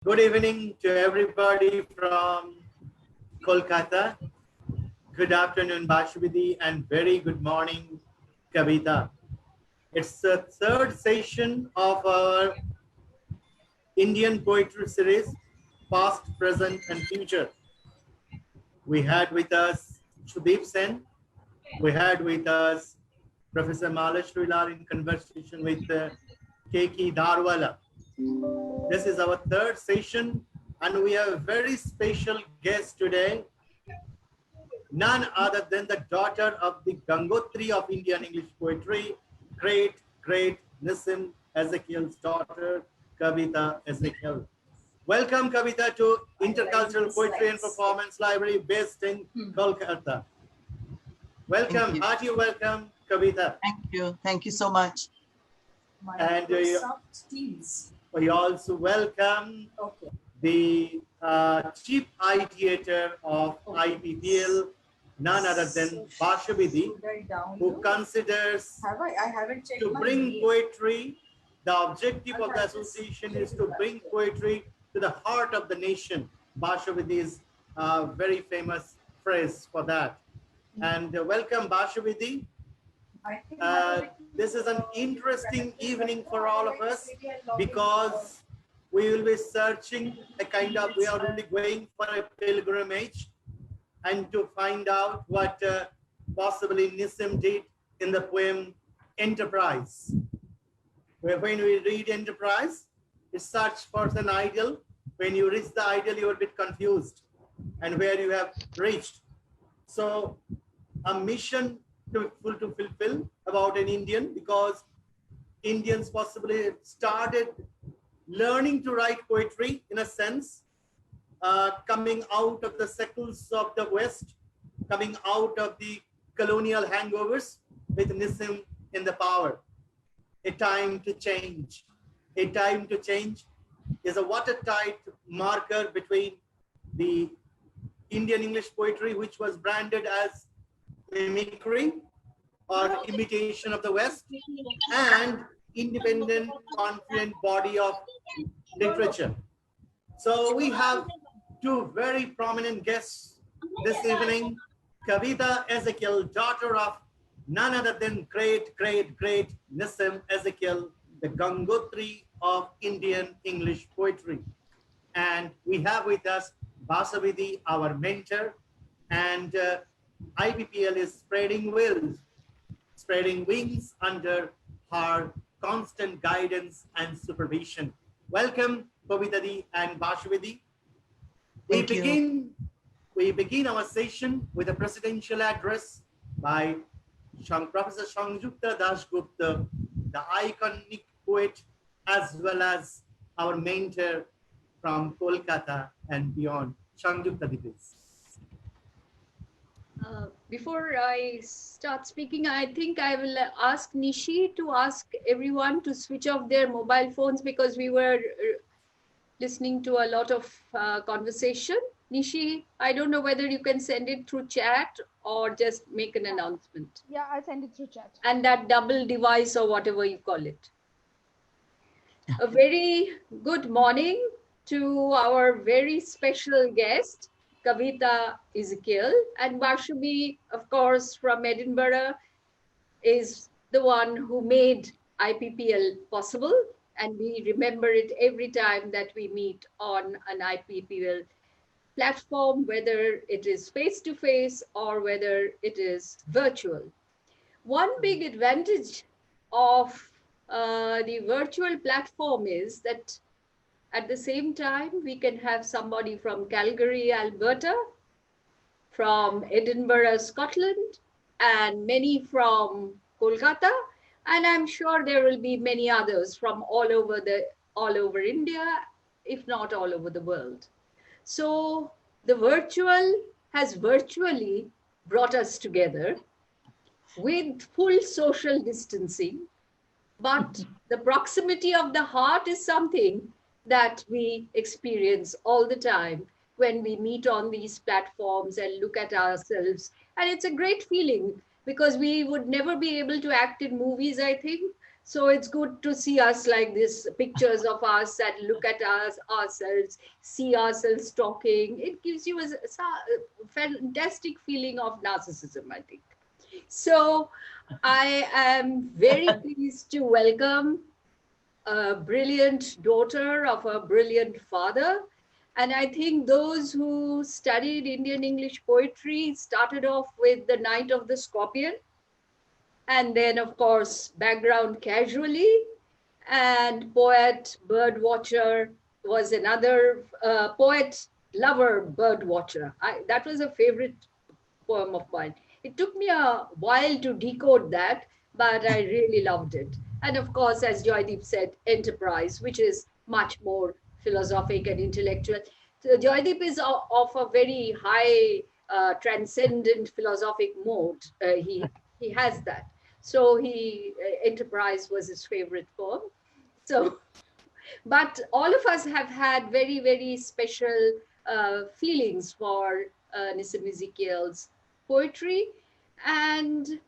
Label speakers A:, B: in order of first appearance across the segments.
A: Good evening to everybody from Kolkata. Good afternoon, Bashabi, and very good morning, Kavita. It's the third session of our Indian poetry series, Past, Present, and Future. We had with us Sudeep Sen. We had with us Professor Malash Srilar in conversation with Keki Darwala. This is our third session, and we have a very special guest today, none other than the daughter of the Gangotri of Indian English poetry, great Nissim Ezekiel's daughter, Kavita Ezekiel. Welcome, Kavita, to Intercultural Poetry and Performance Library based in Kolkata. Welcome, hearty welcome, Kavita.
B: Thank you so much.
A: And we also welcome the chief ideator of IPPL, none other than Bashabi, who considers to bring poetry. The objective of the association is to bring poetry to the heart of the nation. Bashabi is a very famous phrase for that. And welcome, Bashabi. This is an interesting evening for all of us because we will be searching we are really going for a pilgrimage and to find out what possibly Nissim did in the poem Enterprise. When we read Enterprise, it search for an ideal. When you reach the ideal, you are a bit confused and where you have reached. So a mission to fulfill about an Indian, because Indians possibly started learning to write poetry in a sense, coming out of the secles of the West, coming out of the colonial hangovers with Nissim in the power. A time to change. A time to change is a watertight marker between the Indian English poetry, which was branded as mimicry or imitation of the West, and independent, confident body of literature. So we have two very prominent guests this evening, Kavita Ezekiel, daughter of none other than great Nissim Ezekiel, the Gangotri of Indian English poetry. And we have with us Bashabi, our mentor, and IPPL is spreading wings under her constant guidance and supervision. Welcome, Kavita and Bashabi. We begin our session with a presidential address by Professor Sanjukta Dasgupta, the iconic poet, as well as our mentor from Kolkata and beyond. Sanjukta, please.
C: Before I start speaking, I think I will ask Nishi to ask everyone to switch off their mobile phones because we were listening to a lot of conversation. Nishi, I don't know whether you can send it through chat or just make an announcement.
D: Yeah, I'll send it through chat.
C: And that double device or whatever you call it. A very good morning to our very special guest, Kavita Ezekiel, and Bashabi, of course, from Edinburgh, is the one who made IPPL possible, and we remember it every time that we meet on an IPPL platform, whether it is face-to-face or whether it is virtual. One big advantage of the virtual platform is that at the same time, we can have somebody from Calgary, Alberta, from Edinburgh, Scotland, and many from Kolkata. And I'm sure there will be many others from all over India, if not all over the world. So the virtual has virtually brought us together with full social distancing, but the proximity of the heart is something that we experience all the time when we meet on these platforms and look at ourselves. And it's a great feeling because we would never be able to act in movies, I think, So it's good to see us like this, pictures of us and look at us ourselves, see ourselves talking. It gives you a fantastic feeling of narcissism, I think. So I am very pleased to welcome a brilliant daughter of a brilliant father. And I think those who studied Indian English poetry started off with The Night of the Scorpion. And then, of course, background casually. And poet, bird watcher was another poet, lover, bird watcher. That was a favorite poem of mine. It took me a while to decode that, but I really loved it. And of course, as Joydeep said, enterprise, which is much more philosophic and intellectual. So Joydeep is of a very high, transcendent philosophic mode. He has that. So enterprise was his favorite poem. So, but all of us have had very, very special feelings for Nissim Ezekiel's poetry. And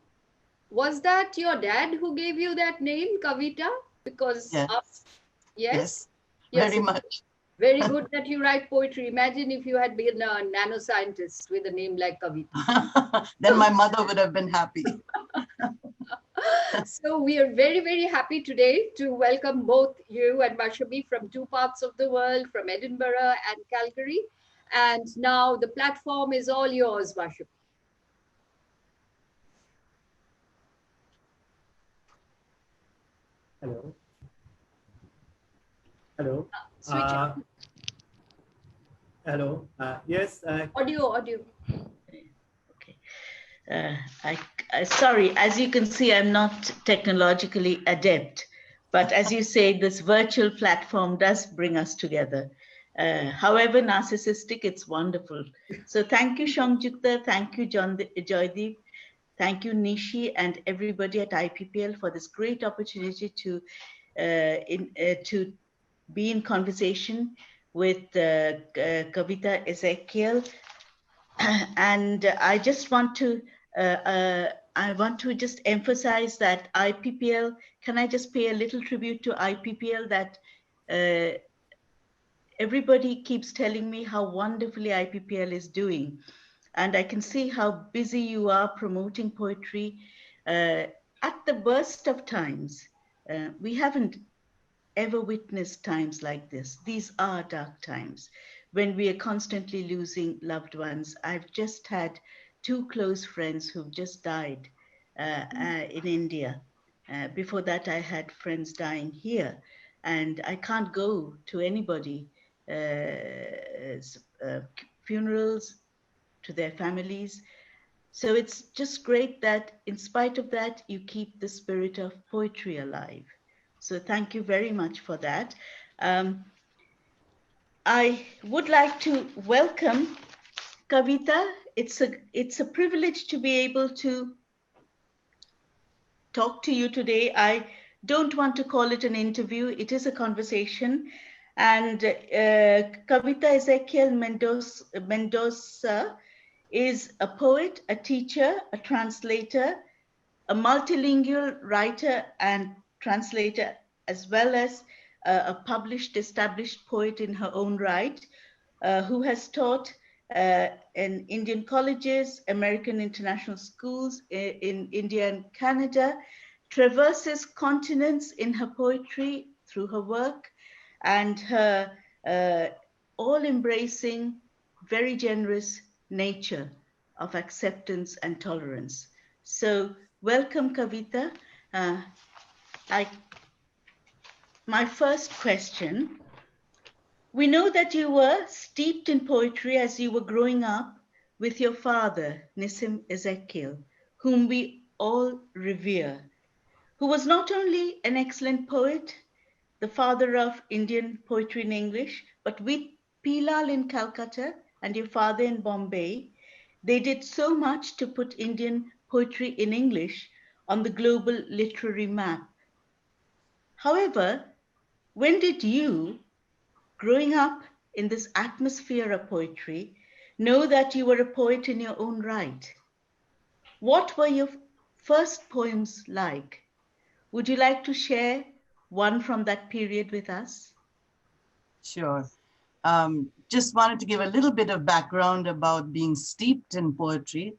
C: was that your dad who gave you that name, Kavita? Because
B: Yes.
C: Yes,
B: Very much.
C: Very good that you write poetry. Imagine if you had been a nanoscientist with a name like Kavita.
B: Then my mother would have been happy.
C: So we are very, very happy today to welcome both you and Bashabi from two parts of the world, from Edinburgh and Calgary. And now the platform is all yours, Bashabi.
A: Hello. Hello.
C: Switch.
A: Hello. Yes.
C: Audio.
D: Okay. Sorry, as you can see, I'm not technologically adept, but as you say, this virtual platform does bring us together. However narcissistic, it's wonderful. So thank you, Shangjukta. Thank you, Joydeep. Thank you, Nishi, and everybody at IPPL for this great opportunity to be in conversation with Kavita Ezekiel. And I just want to just emphasize that IPPL, can I just pay a little tribute to IPPL that everybody keeps telling me how wonderfully IPPL is doing. And I can see how busy you are promoting poetry at the worst of times. We haven't ever witnessed times like this. These are dark times when we are constantly losing loved ones. I've just had two close friends who've just died in India. Before that, I had friends dying here, and I can't go to anybody funerals, to their families. So it's just great that in spite of that, you keep the spirit of poetry alive. So thank you very much for that. I would like to welcome Kavita. It's a privilege to be able to talk to you today. I don't want to call it an interview. It is a conversation. And Kavita Ezekiel Mendonca is a poet, a teacher, a translator, a multilingual writer and translator, as well as a published, established poet in her own right, who has taught in Indian colleges, American international schools in India and Canada, traverses continents in her poetry through her work, and her all-embracing, very generous nature of acceptance and tolerance. So welcome, Kavita. My first question, we know that you were steeped in poetry as you were growing up with your father, Nissim Ezekiel, whom we all revere, who was not only an excellent poet, the father of Indian poetry in English, but with Pilal in Calcutta and your father in Bombay, they did so much to put Indian poetry in English on the global literary map. However, when did you, growing up in this atmosphere of poetry, know that you were a poet in your own right? What were your first poems like? Would you like to share one from that period with us?
B: Sure. Just wanted to give a little bit of background about being steeped in poetry.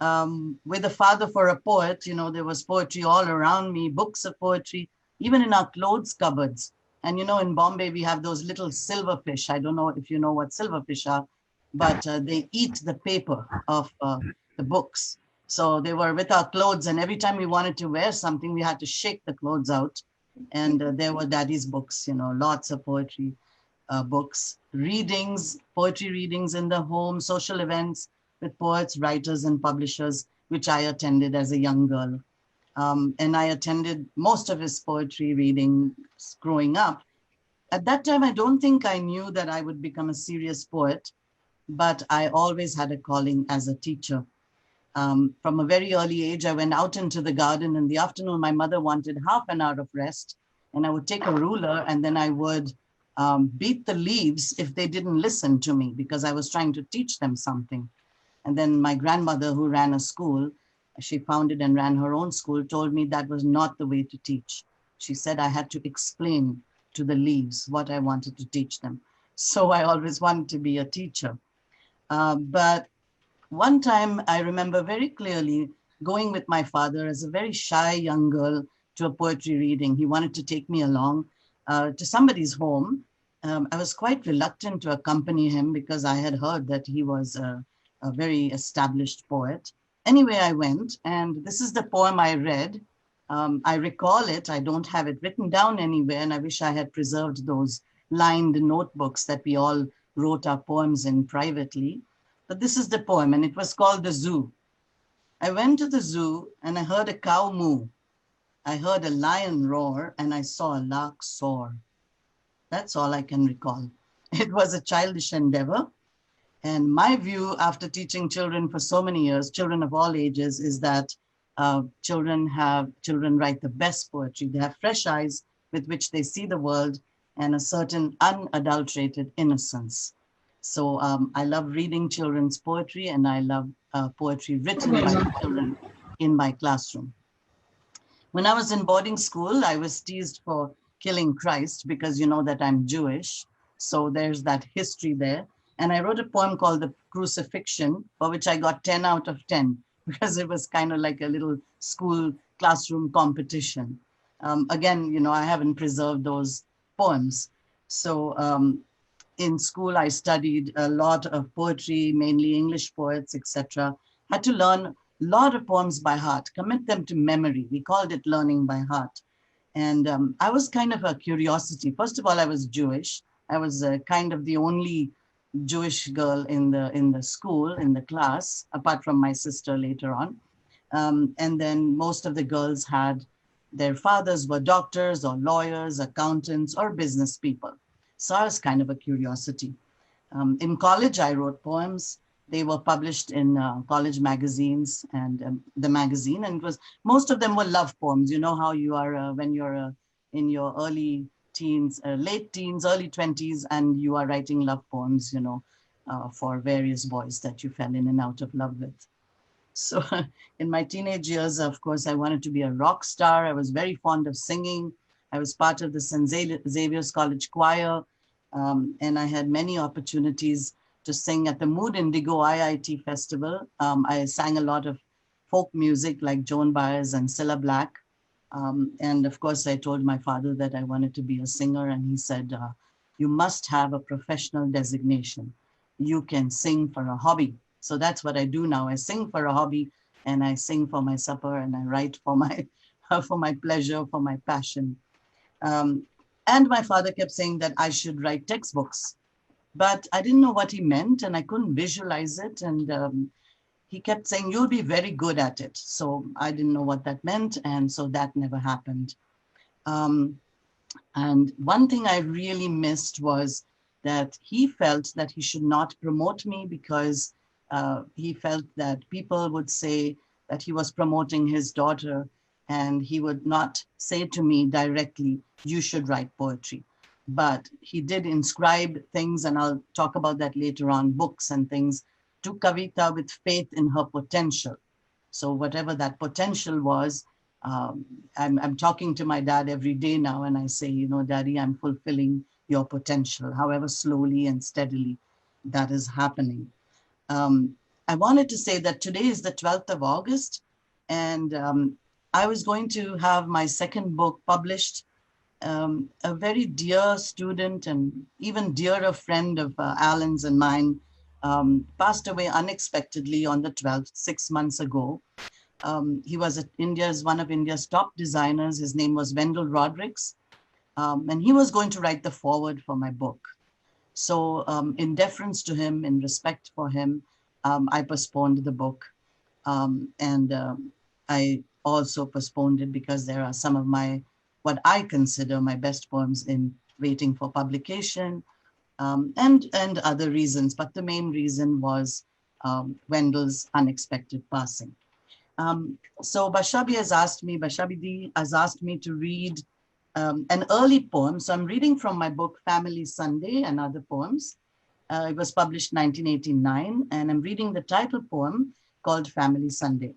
B: With a father for a poet, you know, there was poetry all around me, books of poetry, even in our clothes cupboards. And, you know, in Bombay, we have those little silverfish. I don't know if you know what silverfish are, but they eat the paper of the books. So they were with our clothes, and every time we wanted to wear something, we had to shake the clothes out. And there were daddy's books, you know, lots of poetry books, readings, poetry readings in the home, social events with poets, writers, and publishers, which I attended as a young girl. And I attended most of his poetry readings growing up. At that time, I don't think I knew that I would become a serious poet, but I always had a calling as a teacher. From a very early age, I went out into the garden in the afternoon. My mother wanted half an hour of rest, and I would take a ruler and then I would beat the leaves if they didn't listen to me because I was trying to teach them something. And then my grandmother, who ran a school, she founded and ran her own school, told me that was not the way to teach. She said I had to explain to the leaves what I wanted to teach them. So I always wanted to be a teacher. But one time I remember very clearly going with my father as a very shy young girl to a poetry reading. He wanted to take me along to somebody's home. I was quite reluctant to accompany him because I had heard that he was a very established poet. Anyway, I went, and this is the poem I read. I recall it. I don't have it written down anywhere, and I wish I had preserved those lined notebooks that we all wrote our poems in privately. But this is the poem, and it was called The Zoo. I went to the zoo, and I heard a cow moo. I heard a lion roar, and I saw a lark soar. That's all I can recall. It was a childish endeavor. And my view after teaching children for so many years, children of all ages, is that children write the best poetry. They have fresh eyes with which they see the world and a certain unadulterated innocence. So I love reading children's poetry, and I love poetry written by children in my classroom. When I was in boarding school, I was teased for killing Christ because you know that I'm Jewish. So there's that history there. And I wrote a poem called The Crucifixion, for which I got 10 out of 10 because it was kind of like a little school classroom competition. Again, you know, I haven't preserved those poems. So in school, I studied a lot of poetry, mainly English poets, etc. Had to learn a lot of poems by heart, commit them to memory. We called it learning by heart. And I was kind of a curiosity. First of all, I was Jewish. I was kind of the only Jewish girl in the school, in the class, apart from my sister later on. And then most of the girls had, their fathers were doctors or lawyers, accountants, or business people. So I was kind of a curiosity. In college, I wrote poems. They were published in college magazines and the magazine, and it was, most of them were love poems. You know how you are when you're in your early teens, late teens, early 20s, and you are writing love poems, you know, for various boys that you fell in and out of love with. So in my teenage years, of course, I wanted to be a rock star. I was very fond of singing. I was part of the St. Xavier's College Choir, and I had many opportunities to sing at the Mood Indigo IIT Festival. I sang a lot of folk music like Joan Baez and Cilla Black. And of course, I told my father that I wanted to be a singer, and he said, you must have a professional designation. You can sing for a hobby. So that's what I do now. I sing for a hobby, and I sing for my supper, and I write for my pleasure, for my passion. And my father kept saying that I should write textbooks, but I didn't know what he meant, and I couldn't visualize it. And he kept saying, you'll be very good at it. So I didn't know what that meant. And so that never happened. And one thing I really missed was that he felt that he should not promote me because he felt that people would say that he was promoting his daughter, and he would not say to me directly, you should write poetry. But he did inscribe things, and I'll talk about that later on, books and things, to Kavita with faith in her potential. So whatever that potential was, I'm talking to my dad every day now, and I say, you know, Daddy, I'm fulfilling your potential, however slowly and steadily that is happening. I wanted to say that today is the 12th of August, and I was going to have my second book published. A very dear student and even dearer friend of Alan's and mine passed away unexpectedly on the 12th, 6 months ago. He was one of India's top designers. His name was Wendell Rodericks, and he was going to write the foreword for my book. So in deference to him, in respect for him, I postponed the book. And I also postponed it because there are some of what I consider my best poems in waiting for publication, and other reasons. But the main reason was Wendell's unexpected passing. So Bashabi has asked me to read an early poem. So I'm reading from my book, Family Sunday and Other Poems. It was published 1989, and I'm reading the title poem called Family Sunday.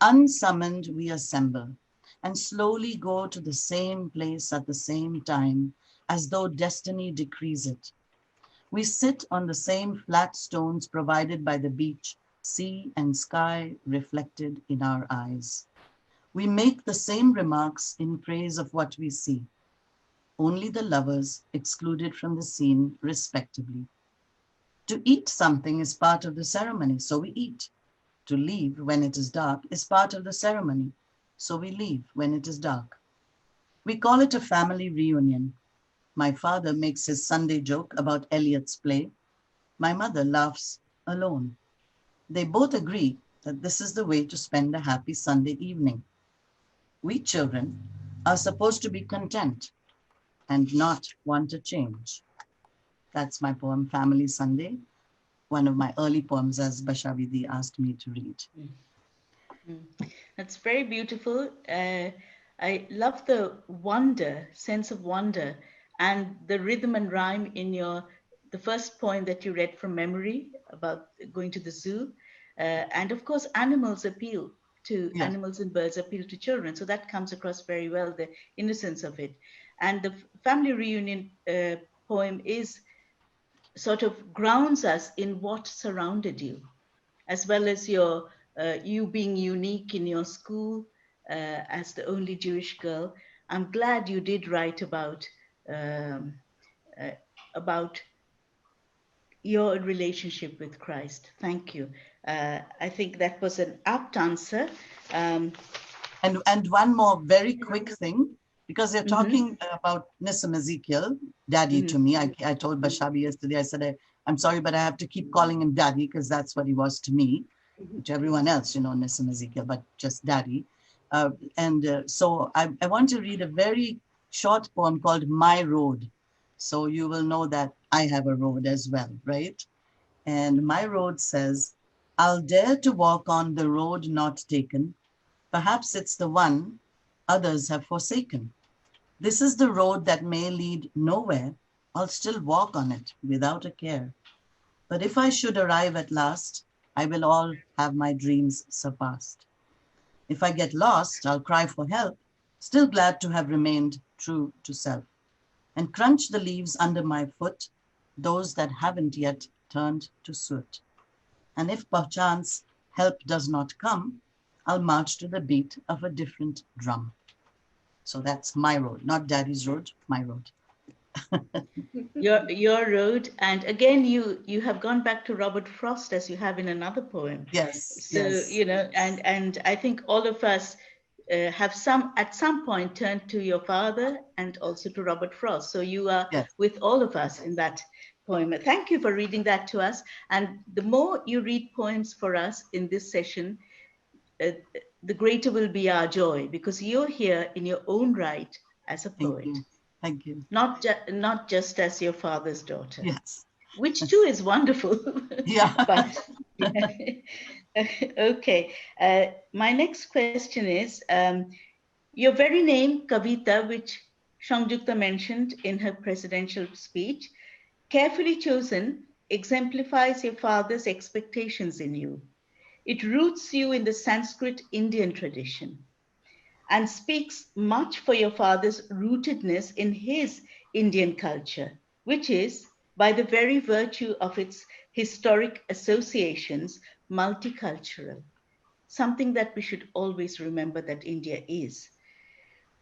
B: Unsummoned we assemble and slowly go to the same place at the same time, as though destiny decrees it. We sit on the same flat stones provided by the beach, sea and sky reflected in our eyes. We make the same remarks in praise of what we see, only the lovers excluded from the scene respectively. To eat something is part of the ceremony, so we eat. To leave when it is dark is part of the ceremony, so we leave when it is dark. We call it a family reunion. My father makes his Sunday joke about Eliot's play. My mother laughs alone. They both agree that this is the way to spend a happy Sunday evening. We children are supposed to be content and not want to change. That's my poem, Family Sunday, one of my early poems, as Bashabi asked me to read.
D: That's very beautiful. I love the sense of wonder, and the rhythm and rhyme in the first poem that you read from memory about going to the zoo. And of course, animals and birds appeal to children. So that comes across very well, the innocence of it. And the family reunion poem sort of grounds us in what surrounded you, as well as you being unique in your school as the only Jewish girl. I'm glad you did write about your relationship with Christ. Thank you. I think that was an apt answer.
B: And one more very quick thing, because they're talking about Nissim Ezekiel, Daddy to me. I told Bashabi yesterday, I said, I'm sorry, but I have to keep calling him Daddy because that's what he was to me, to everyone else, you know, Nissim Ezekiel, but just Daddy. So I want to read a very short poem called My Road. So you will know that I have a road as well, right? And my road says, I'll dare to walk on the road not taken. Perhaps it's the one others have forsaken. This is the road that may lead nowhere. I'll still walk on it without a care. But if I should arrive at last, I will all have my dreams surpassed. If I get lost, I'll cry for help, still glad to have remained true to self, and crunch the leaves under my foot, those that haven't yet turned to soot. And if perchance help does not come, I'll march to the beat of a different drum. So that's my road, not Daddy's road, my road.
D: your road. And again, you have gone back to Robert Frost, as you have in another poem.
B: Yes.
D: So
B: yes.
D: You know, and I think all of us have at some point turned to your father and also to Robert Frost. So you are with all of us in that poem. Thank you for reading that to us. And the more you read poems for us in this session, the greater will be our joy, because you're here in your own right as a poet.
B: Thank you.
D: Not just as your father's daughter.
B: Yes.
D: Which too is wonderful.
B: Yeah.
D: But okay. My next question is, your very name, Kavita, which Shangjukta mentioned in her presidential speech, carefully chosen, exemplifies your father's expectations in you. It roots you in the Sanskrit Indian tradition and speaks much for your father's rootedness in his Indian culture, which is, by the very virtue of its historic associations, multicultural, something that we should always remember that India is.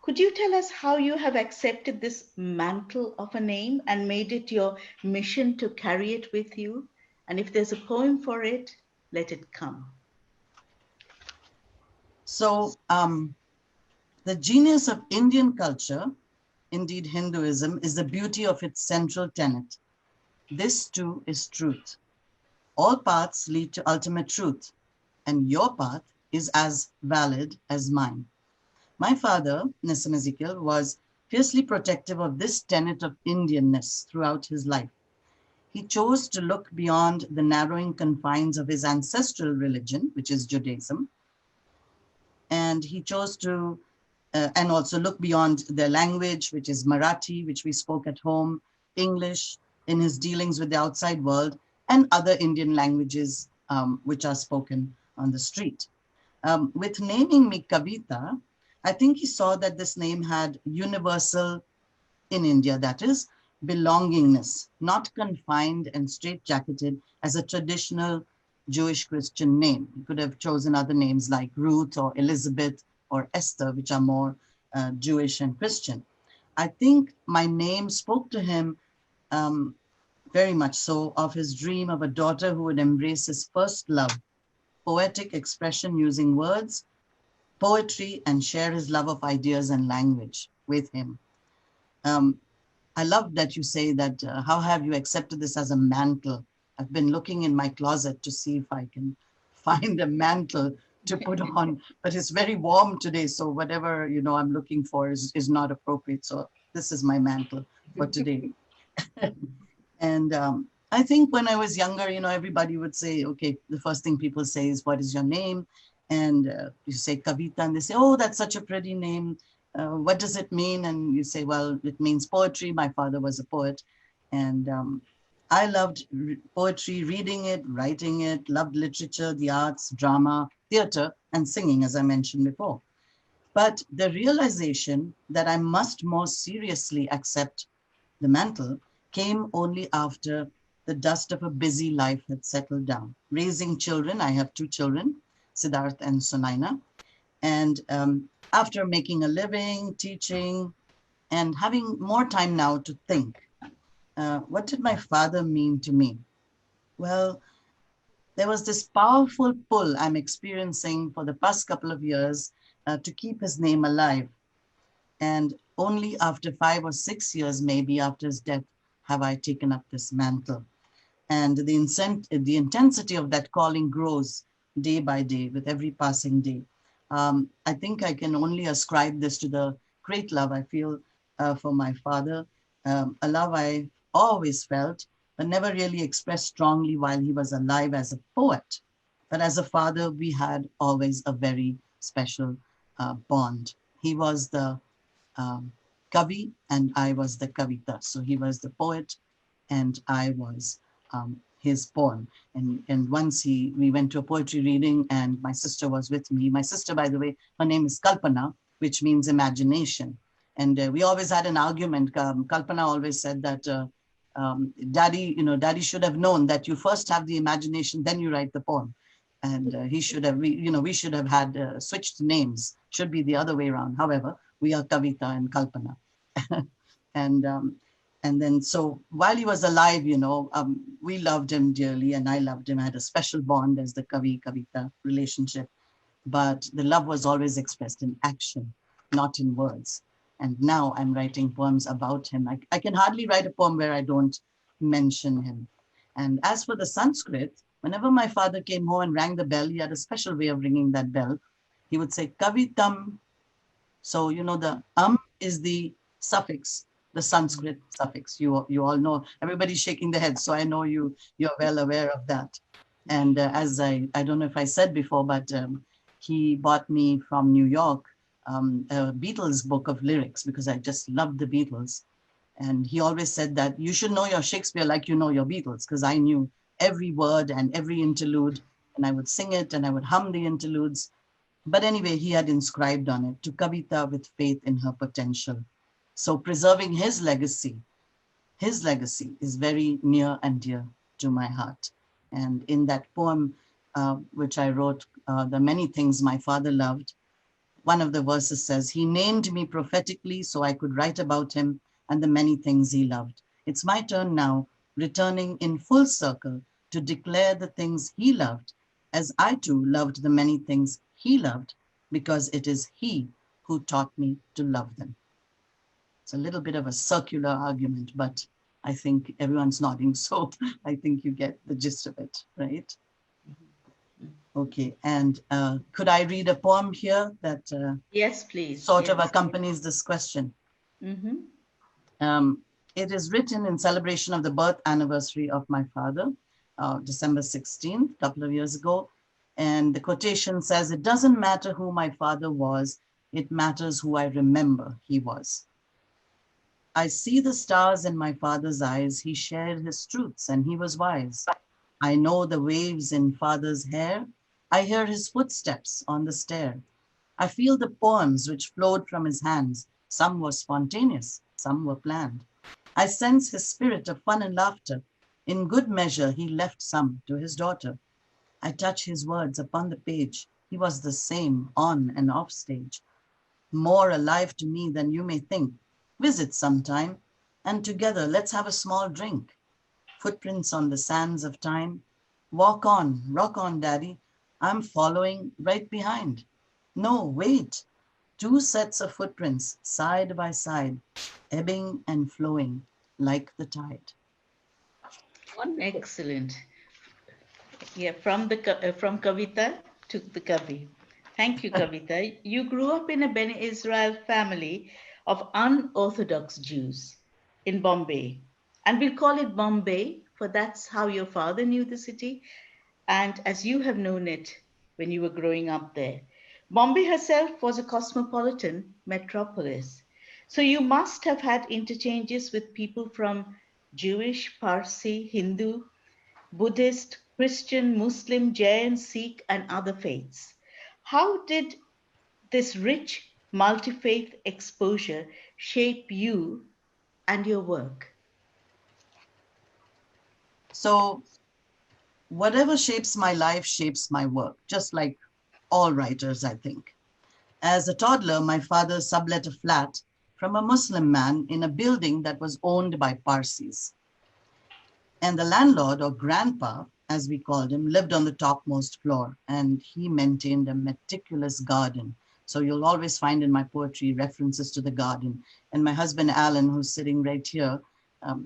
D: Could you tell us how you have accepted this mantle of a name and made it your mission to carry it with you? And if there's a poem for it, let it come.
B: So the genius of Indian culture, indeed Hinduism, is the beauty of its central tenet. This too is truth. All paths lead to ultimate truth, and your path is as valid as mine. My father, Nissim Ezekiel, was fiercely protective of this tenet of Indianness throughout his life. He chose to look beyond the narrowing confines of his ancestral religion, which is Judaism, and he chose to and also look beyond their language, which is Marathi, which we spoke at home, English, in his dealings with the outside world, and other Indian languages which are spoken on the street. With naming me Kavita, I think he saw that this name had universal in India, that is, belongingness, not confined and straitjacketed as a traditional Jewish Christian name. He could have chosen other names like Ruth or Elizabeth or Esther, which are more Jewish and Christian. I think my name spoke to him very much so of his dream of a daughter who would embrace his first love, poetic expression using words, poetry, and share his love of ideas and language with him. I love that you say that, how have you accepted this as a mantle? I've been looking in my closet to see if I can find a mantle to put on, but it's very warm today. So whatever, I'm looking for is not appropriate. So this is my mantle for today. And I think when I was younger, everybody would say, okay, the first thing people say is, what is your name? And you say Kavita, and they say, oh, that's such a pretty name. What does it mean? And you say, well, it means poetry. My father was a poet. And I loved poetry, reading it, writing it, loved literature, the arts, drama, theater, and singing, as I mentioned before. But the realization that I must more seriously accept the mantle came only after the dust of a busy life had settled down. Raising children, I have 2 children, Siddharth and Sunaina. And after making a living, teaching, and having more time now to think, what did my father mean to me? Well, there was this powerful pull I'm experiencing for the past couple of years to keep his name alive. And only after 5 or 6 years, maybe after his death, have I taken up this mantle. And the intensity of that calling grows day by day with every passing day. I think I can only ascribe this to the great love I feel for my father, a love I always felt, but never really expressed strongly while he was alive as a poet. But as a father, we had always a very special bond. He was the Kavi and I was the Kavita. So he was the poet and I was his poem. And once we went to a poetry reading and my sister was with me. My sister, by the way, her name is Kalpana, which means imagination. And we always had an argument. Kalpana always said that daddy should have known that you first have the imagination, then you write the poem. And he should have, we should have had switched names, should be the other way around. However, we are Kavita and Kalpana. And then, so while he was alive, we loved him dearly and I loved him. I had a special bond as the Kavi-Kavita relationship, but the love was always expressed in action, not in words. And now I'm writing poems about him. I can hardly write a poem where I don't mention him. And as for the Sanskrit, whenever my father came home and rang the bell, he had a special way of ringing that bell. He would say, Kavitam. So, the is the suffix, the Sanskrit suffix. You all know, everybody's shaking their heads. So I know you're well aware of that. And as I don't know if I said before, but he bought me from New York a Beatles book of lyrics because I just loved the Beatles. And he always said that you should know your Shakespeare like you know your Beatles, because I knew every word and every interlude and I would sing it and I would hum the interludes. But anyway, he had inscribed on it, to Kavita with faith in her potential. So preserving his legacy is very near and dear to my heart. And in that poem, which I wrote, The Many Things My Father Loved, one of the verses says, he named me prophetically so I could write about him and the many things he loved. It's my turn now, returning in full circle to declare the things he loved, as I too loved the many things he loved, because it is he who taught me to love them. It's a little bit of a circular argument, but I think everyone's nodding, so I think you get the gist of it, right? Okay, and could I read a poem here that
D: yes, please,
B: sort of accompanies this question? It is written in celebration of the birth anniversary of my father, December 16th, a couple of years ago. And the quotation says, it doesn't matter who my father was, it matters who I remember he was. I see the stars in my father's eyes, he shared his truths and he was wise. I know the waves in father's hair, I hear his footsteps on the stair. I feel the poems which flowed from his hands. Some were spontaneous, some were planned. I sense his spirit of fun and laughter. In good measure, he left some to his daughter. I touch his words upon the page. He was the same on and off stage. More alive to me than you may think. Visit sometime, and together let's have a small drink. Footprints on the sands of time. Walk on, rock on, Daddy. I'm following right behind. No, wait. Two sets of footprints, side by side, ebbing and flowing like the tide.
C: Wonderful.
D: Excellent. Yeah, from Kavita to the Kavi. Thank you, Kavita. You grew up in a Bene Israel family of unorthodox Jews in Bombay. And we'll call it Bombay, for that's how your father knew the city, and as you have known it when you were growing up there. Bombay herself was a cosmopolitan metropolis. So you must have had interchanges with people from Jewish, Parsi, Hindu, Buddhist, Christian, Muslim, Jain, Sikh, and other faiths. How did this rich multi-faith exposure shape you and your work?
B: So whatever shapes my life shapes my work, just like all writers, I think. As a toddler, my father sublet a flat from a Muslim man in a building that was owned by Parsis. And the landlord, or grandpa, as we called him, lived on the topmost floor, and he maintained a meticulous garden. So you'll always find in my poetry references to the garden. And my husband, Alan, who's sitting right here,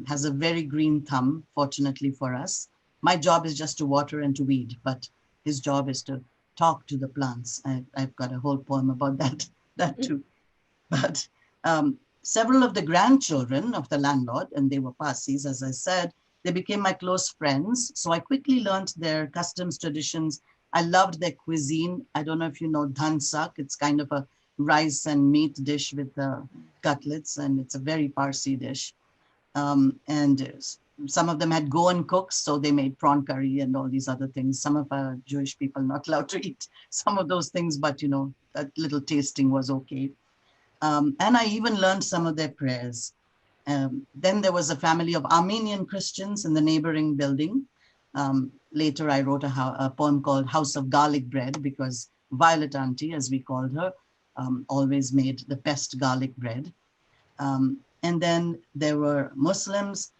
B: has a very green thumb, fortunately for us. My job is just to water and to weed, but his job is to talk to the plants. I've got a whole poem about that too. But several of the grandchildren of the landlord, and they were Parsis, as I said, they became my close friends. So I quickly learned their customs, traditions. I loved their cuisine. I don't know if you know dhansak. It's kind of a rice and meat dish with cutlets, and it's a very Parsi dish. And some of them had Goan cooks, so they made prawn curry and all these other things. Some of our Jewish people not allowed to eat some of those things, but you know, a little tasting was okay. And I even learned some of their prayers. Then there was a family of Armenian Christians in the neighboring building. Later, I wrote a poem called House of Garlic Bread, because Violet Auntie, as we called her, always made the best garlic bread. And then there were Muslims.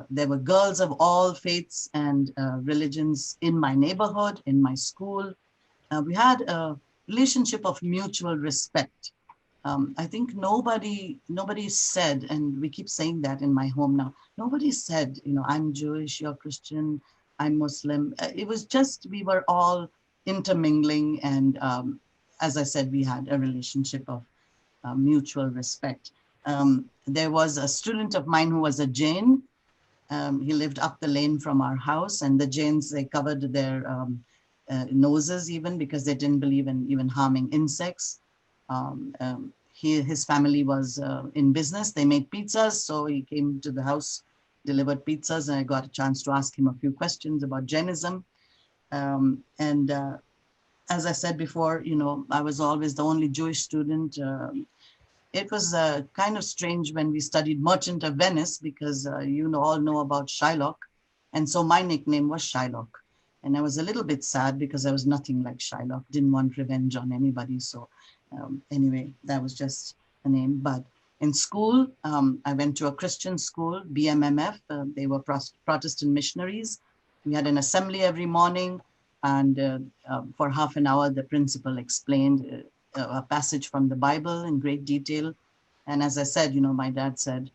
B: There were girls of all faiths and religions in my neighborhood, in my school. We had a relationship of mutual respect. I think nobody said, and we keep saying that in my home now, nobody said, you know, I'm Jewish, you're Christian, I'm Muslim. It was just, we were all intermingling. And as I said, we had a relationship of mutual respect. There was a student of mine who was a Jain. He lived up the lane from our house, and the Jains, they covered their noses even, because they didn't believe in even harming insects. His family was in business. They made pizzas, so he came to the house, delivered pizzas, and I got a chance to ask him a few questions about Jainism. And as I said before, I was always the only Jewish student. It was kind of strange when we studied Merchant of Venice because all know about Shylock. And so my nickname was Shylock. And I was a little bit sad because I was nothing like Shylock, didn't want revenge on anybody. So anyway, that was just a name. But in school, I went to a Christian school, BMMF. They were Protestant missionaries. We had an assembly every morning. And for half an hour, the principal explained a passage from the Bible in great detail. And as I said, my dad said,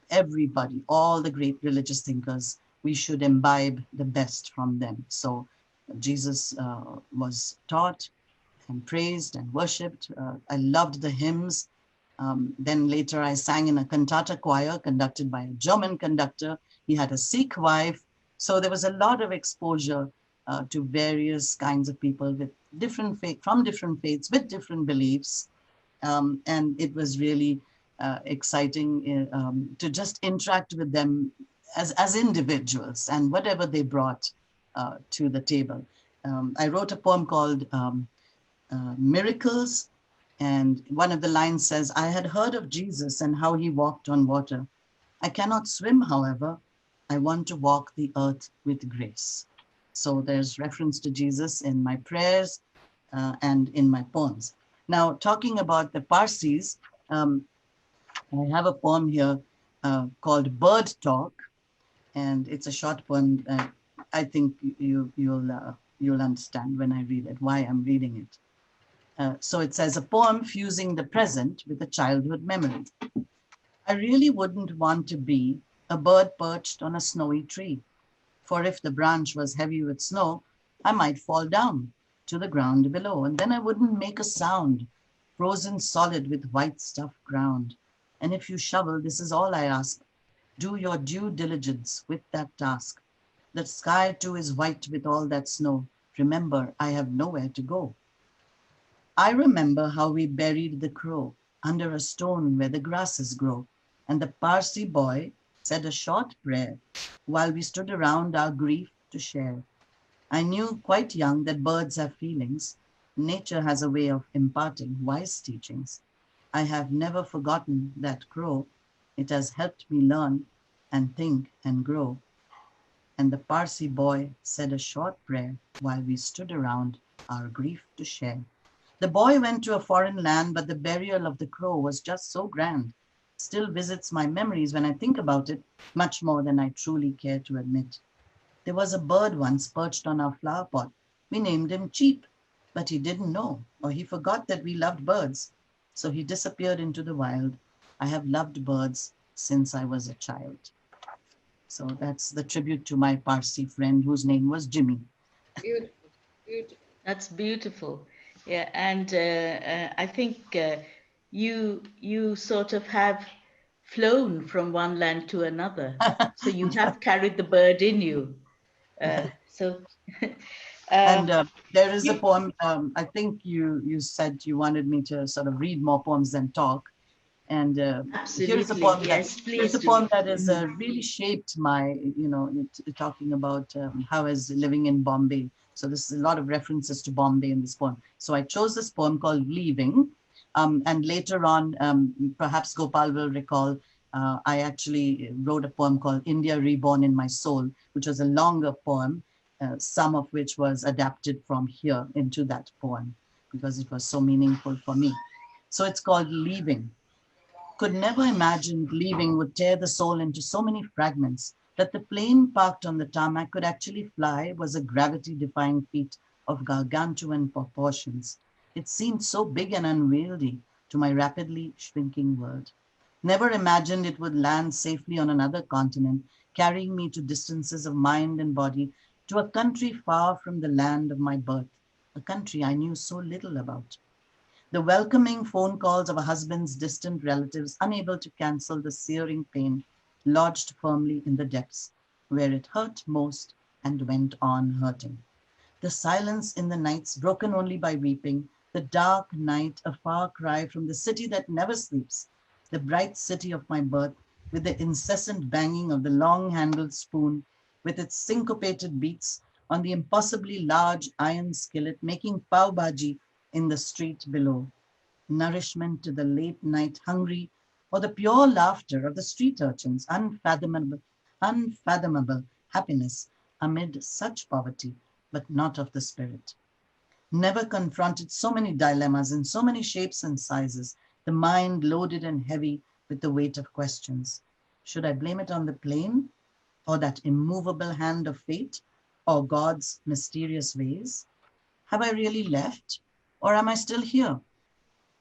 B: everybody, all the great religious thinkers, we should imbibe the best from them. So Jesus was taught and praised and worshipped. I loved the hymns. Then later I sang in a cantata choir conducted by a German conductor. He had a Sikh wife. So there was a lot of exposure to various kinds of people with different from different faiths, with different beliefs. And it was really exciting to just interact with them as individuals and whatever they brought to the table. I wrote a poem called Miracles. And one of the lines says, I had heard of Jesus and how he walked on water. I cannot swim, however. I want to walk the earth with grace. So there's reference to Jesus in my prayers and in my poems. Now, talking about the Parsis, I have a poem here called Bird Talk, and it's a short poem. I think you'll understand when I read it, why I'm reading it. So it says, a poem fusing the present with a childhood memory. I really wouldn't want to be a bird perched on a snowy tree, for if the branch was heavy with snow, I might fall down to the ground below, and then I wouldn't make a sound, frozen solid with white stuff ground. And if you shovel, this is all I ask, do your due diligence with that task. The sky too is white with all that snow. Remember, I have nowhere to go. I remember how we buried the crow under a stone where the grasses grow, and the Parsi boy said a short prayer while we stood around our grief to share. I knew quite young that birds have feelings. Nature has a way of imparting wise teachings. I have never forgotten that crow. It has helped me learn and think and grow. And the Parsi boy said a short prayer while we stood around our grief to share. The boy went to a foreign land, but the burial of the crow was just so grand. Still visits my memories when I think about it, much more than I truly care to admit. There was a bird once perched on our flower pot. We named him Cheap, but he didn't know, or he forgot that we loved birds. So he disappeared into the wild. I have loved birds since I was a child. So that's the tribute to my Parsi friend whose name was Jimmy.
C: Beautiful, beautiful.
D: That's beautiful. Yeah, and I think you sort of have flown from one land to another. So you have carried the bird in you.
B: And there is a poem, I think you said you wanted me to sort of read more poems than talk. And here's a poem, here's a poem that has really shaped my, talking about how I was living in Bombay. So this is a lot of references to Bombay in this poem. So I chose this poem called Leaving. And later on, perhaps Gopal will recall, I actually wrote a poem called India Reborn in My Soul, which was a longer poem, some of which was adapted from here into that poem because it was so meaningful for me. So it's called Leaving. Could never imagine leaving would tear the soul into so many fragments. That the plane parked on the tarmac could actually fly was a gravity-defying feat of gargantuan proportions. It seemed so big and unwieldy to my rapidly shrinking world. Never imagined it would land safely on another continent, carrying me to distances of mind and body, to a country far from the land of my birth, a country I knew so little about. The welcoming phone calls of a husband's distant relatives, unable to cancel the searing pain, lodged firmly in the depths, where it hurt most and went on hurting. The silence in the nights, broken only by weeping, the dark night, a far cry from the city that never sleeps, the bright city of my birth, with the incessant banging of the long-handled spoon, with its syncopated beats, on the impossibly large iron skillet making pav bhaji in the street below, nourishment to the late night hungry, or the pure laughter of the street urchins, unfathomable happiness amid such poverty, but not of the spirit. Never confronted so many dilemmas in so many shapes and sizes, the mind loaded and heavy with the weight of questions. Should I blame it on the plane, or that immovable hand of fate, or God's mysterious ways? Have I really left, or am I still here,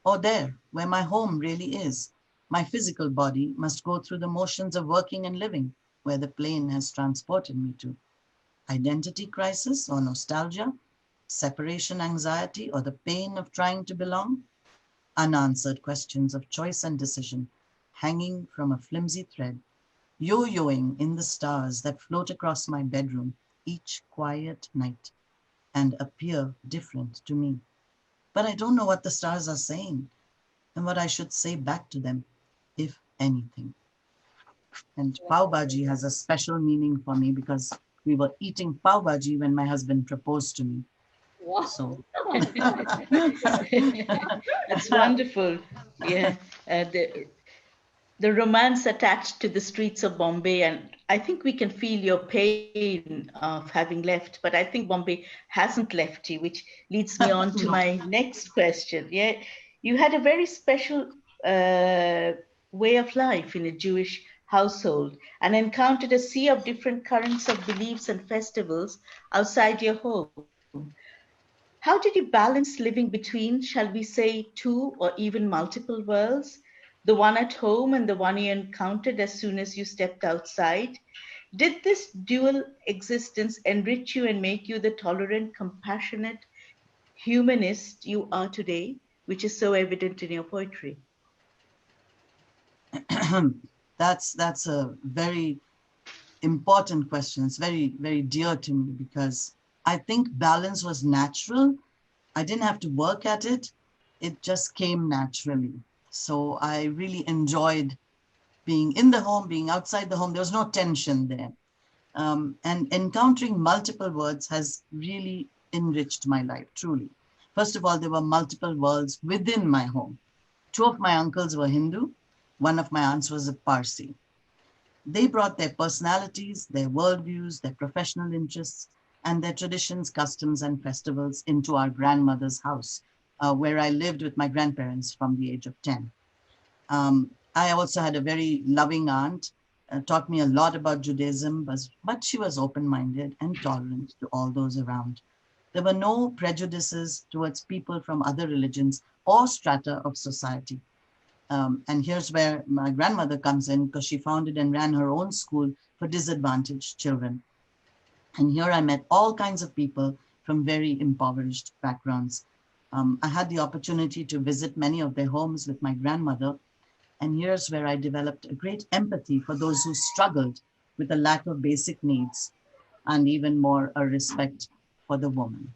B: or there, where my home really is? My physical body must go through the motions of working and living, where the plane has transported me to. Identity crisis or nostalgia, separation anxiety, or the pain of trying to belong? Unanswered questions of choice and decision, hanging from a flimsy thread, yo-yoing in the stars that float across my bedroom each quiet night and appear different to me. But I don't know what the stars are saying and what I should say back to them, if anything. And pav bhaji has a special meaning for me because we were eating pav bhaji when my husband proposed to me.
C: Wow.
B: So
D: That's wonderful. Yeah. The romance attached to the streets of Bombay, and I think we can feel your pain of having left, but I think Bombay hasn't left you, which leads me on to my next question. Yeah, you had a very special way of life in a Jewish household and encountered a sea of different currents of beliefs and festivals outside your home. How did you balance living between, shall we say, two or even multiple worlds? The one at home and the one you encountered as soon as you stepped outside? Did this dual existence enrich you and make you the tolerant, compassionate humanist you are today, which is so evident in your poetry?
B: that's a very important question. It's very, very dear to me because I think balance was natural. I didn't have to work at it. It just came naturally. So I really enjoyed being in the home, being outside the home. There was no tension there. And encountering multiple words has really enriched my life, truly. First of all, there were multiple worlds within my home. Two of my uncles were Hindu. One of my aunts was a Parsi. They brought their personalities, their worldviews, their professional interests, and their traditions, customs, and festivals into our grandmother's house, where I lived with my grandparents from the age of 10. I also had a very loving aunt, taught me a lot about Judaism, but she was open-minded and tolerant to all those around. There were no prejudices towards people from other religions or strata of society. And here's where my grandmother comes in because she founded and ran her own school for disadvantaged children. And here I met all kinds of people from very impoverished backgrounds. I had the opportunity to visit many of their homes with my grandmother. And here's where I developed a great empathy for those who struggled with a lack of basic needs and even more a respect for the woman.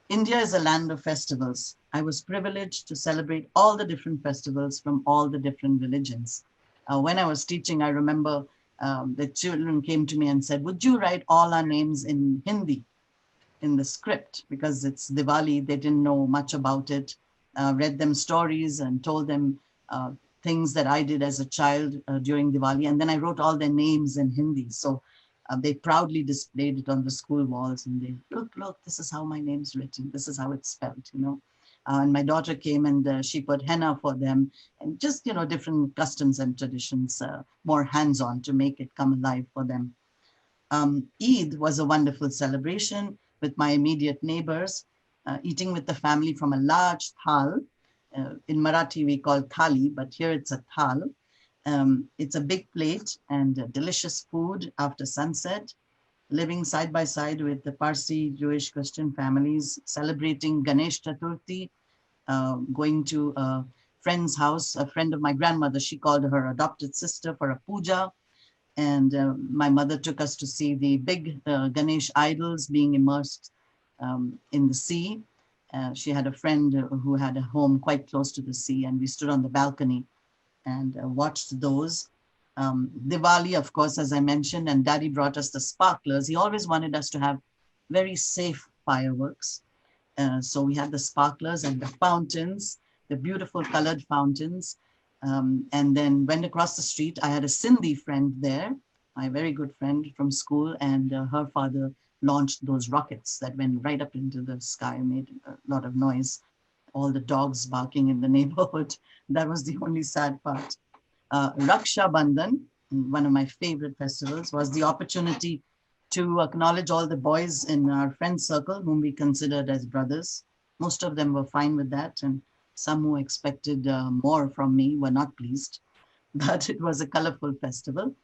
B: India is a land of festivals. I was privileged to celebrate all the different festivals from all the different religions. When I was teaching, I remember the children came to me and said, would you write all our names in Hindi, in the script? Because it's Diwali, they didn't know much about it. Read them stories and told them things that I did as a child during Diwali. And then I wrote all their names in Hindi. So they proudly displayed it on the school walls and they, look, this is how my name's written. This is how it's spelled, you know. And my daughter came and she put henna for them and just, you know, different customs and traditions, more hands-on to make it come alive for them. Eid was a wonderful celebration with my immediate neighbors, eating with the family from a large thal. In Marathi, we call thali, but here it's a thal. It's a big plate and delicious food after sunset, living side by side with the Parsi, Jewish, Christian families, celebrating Ganesh Chaturthi, going to a friend's house, a friend of my grandmother, she called her adopted sister for a puja. And my mother took us to see the big Ganesh idols being immersed in the sea. She had a friend who had a home quite close to the sea, and we stood on the balcony and watched those. Diwali, of course, as I mentioned, and Daddy brought us the sparklers. He always wanted us to have very safe fireworks. So we had the sparklers and the fountains, the beautiful colored fountains. And then went across the street. I had a Sindhi friend there, my very good friend from school, and her father launched those rockets that went right up into the sky, made a lot of noise. All the dogs barking in the neighborhood. That was the only sad part. Raksha Bandhan, one of my favorite festivals, was the opportunity to acknowledge all the boys in our friend circle whom we considered as brothers. Most of them were fine with that, and some who expected more from me were not pleased. But it was a colorful festival.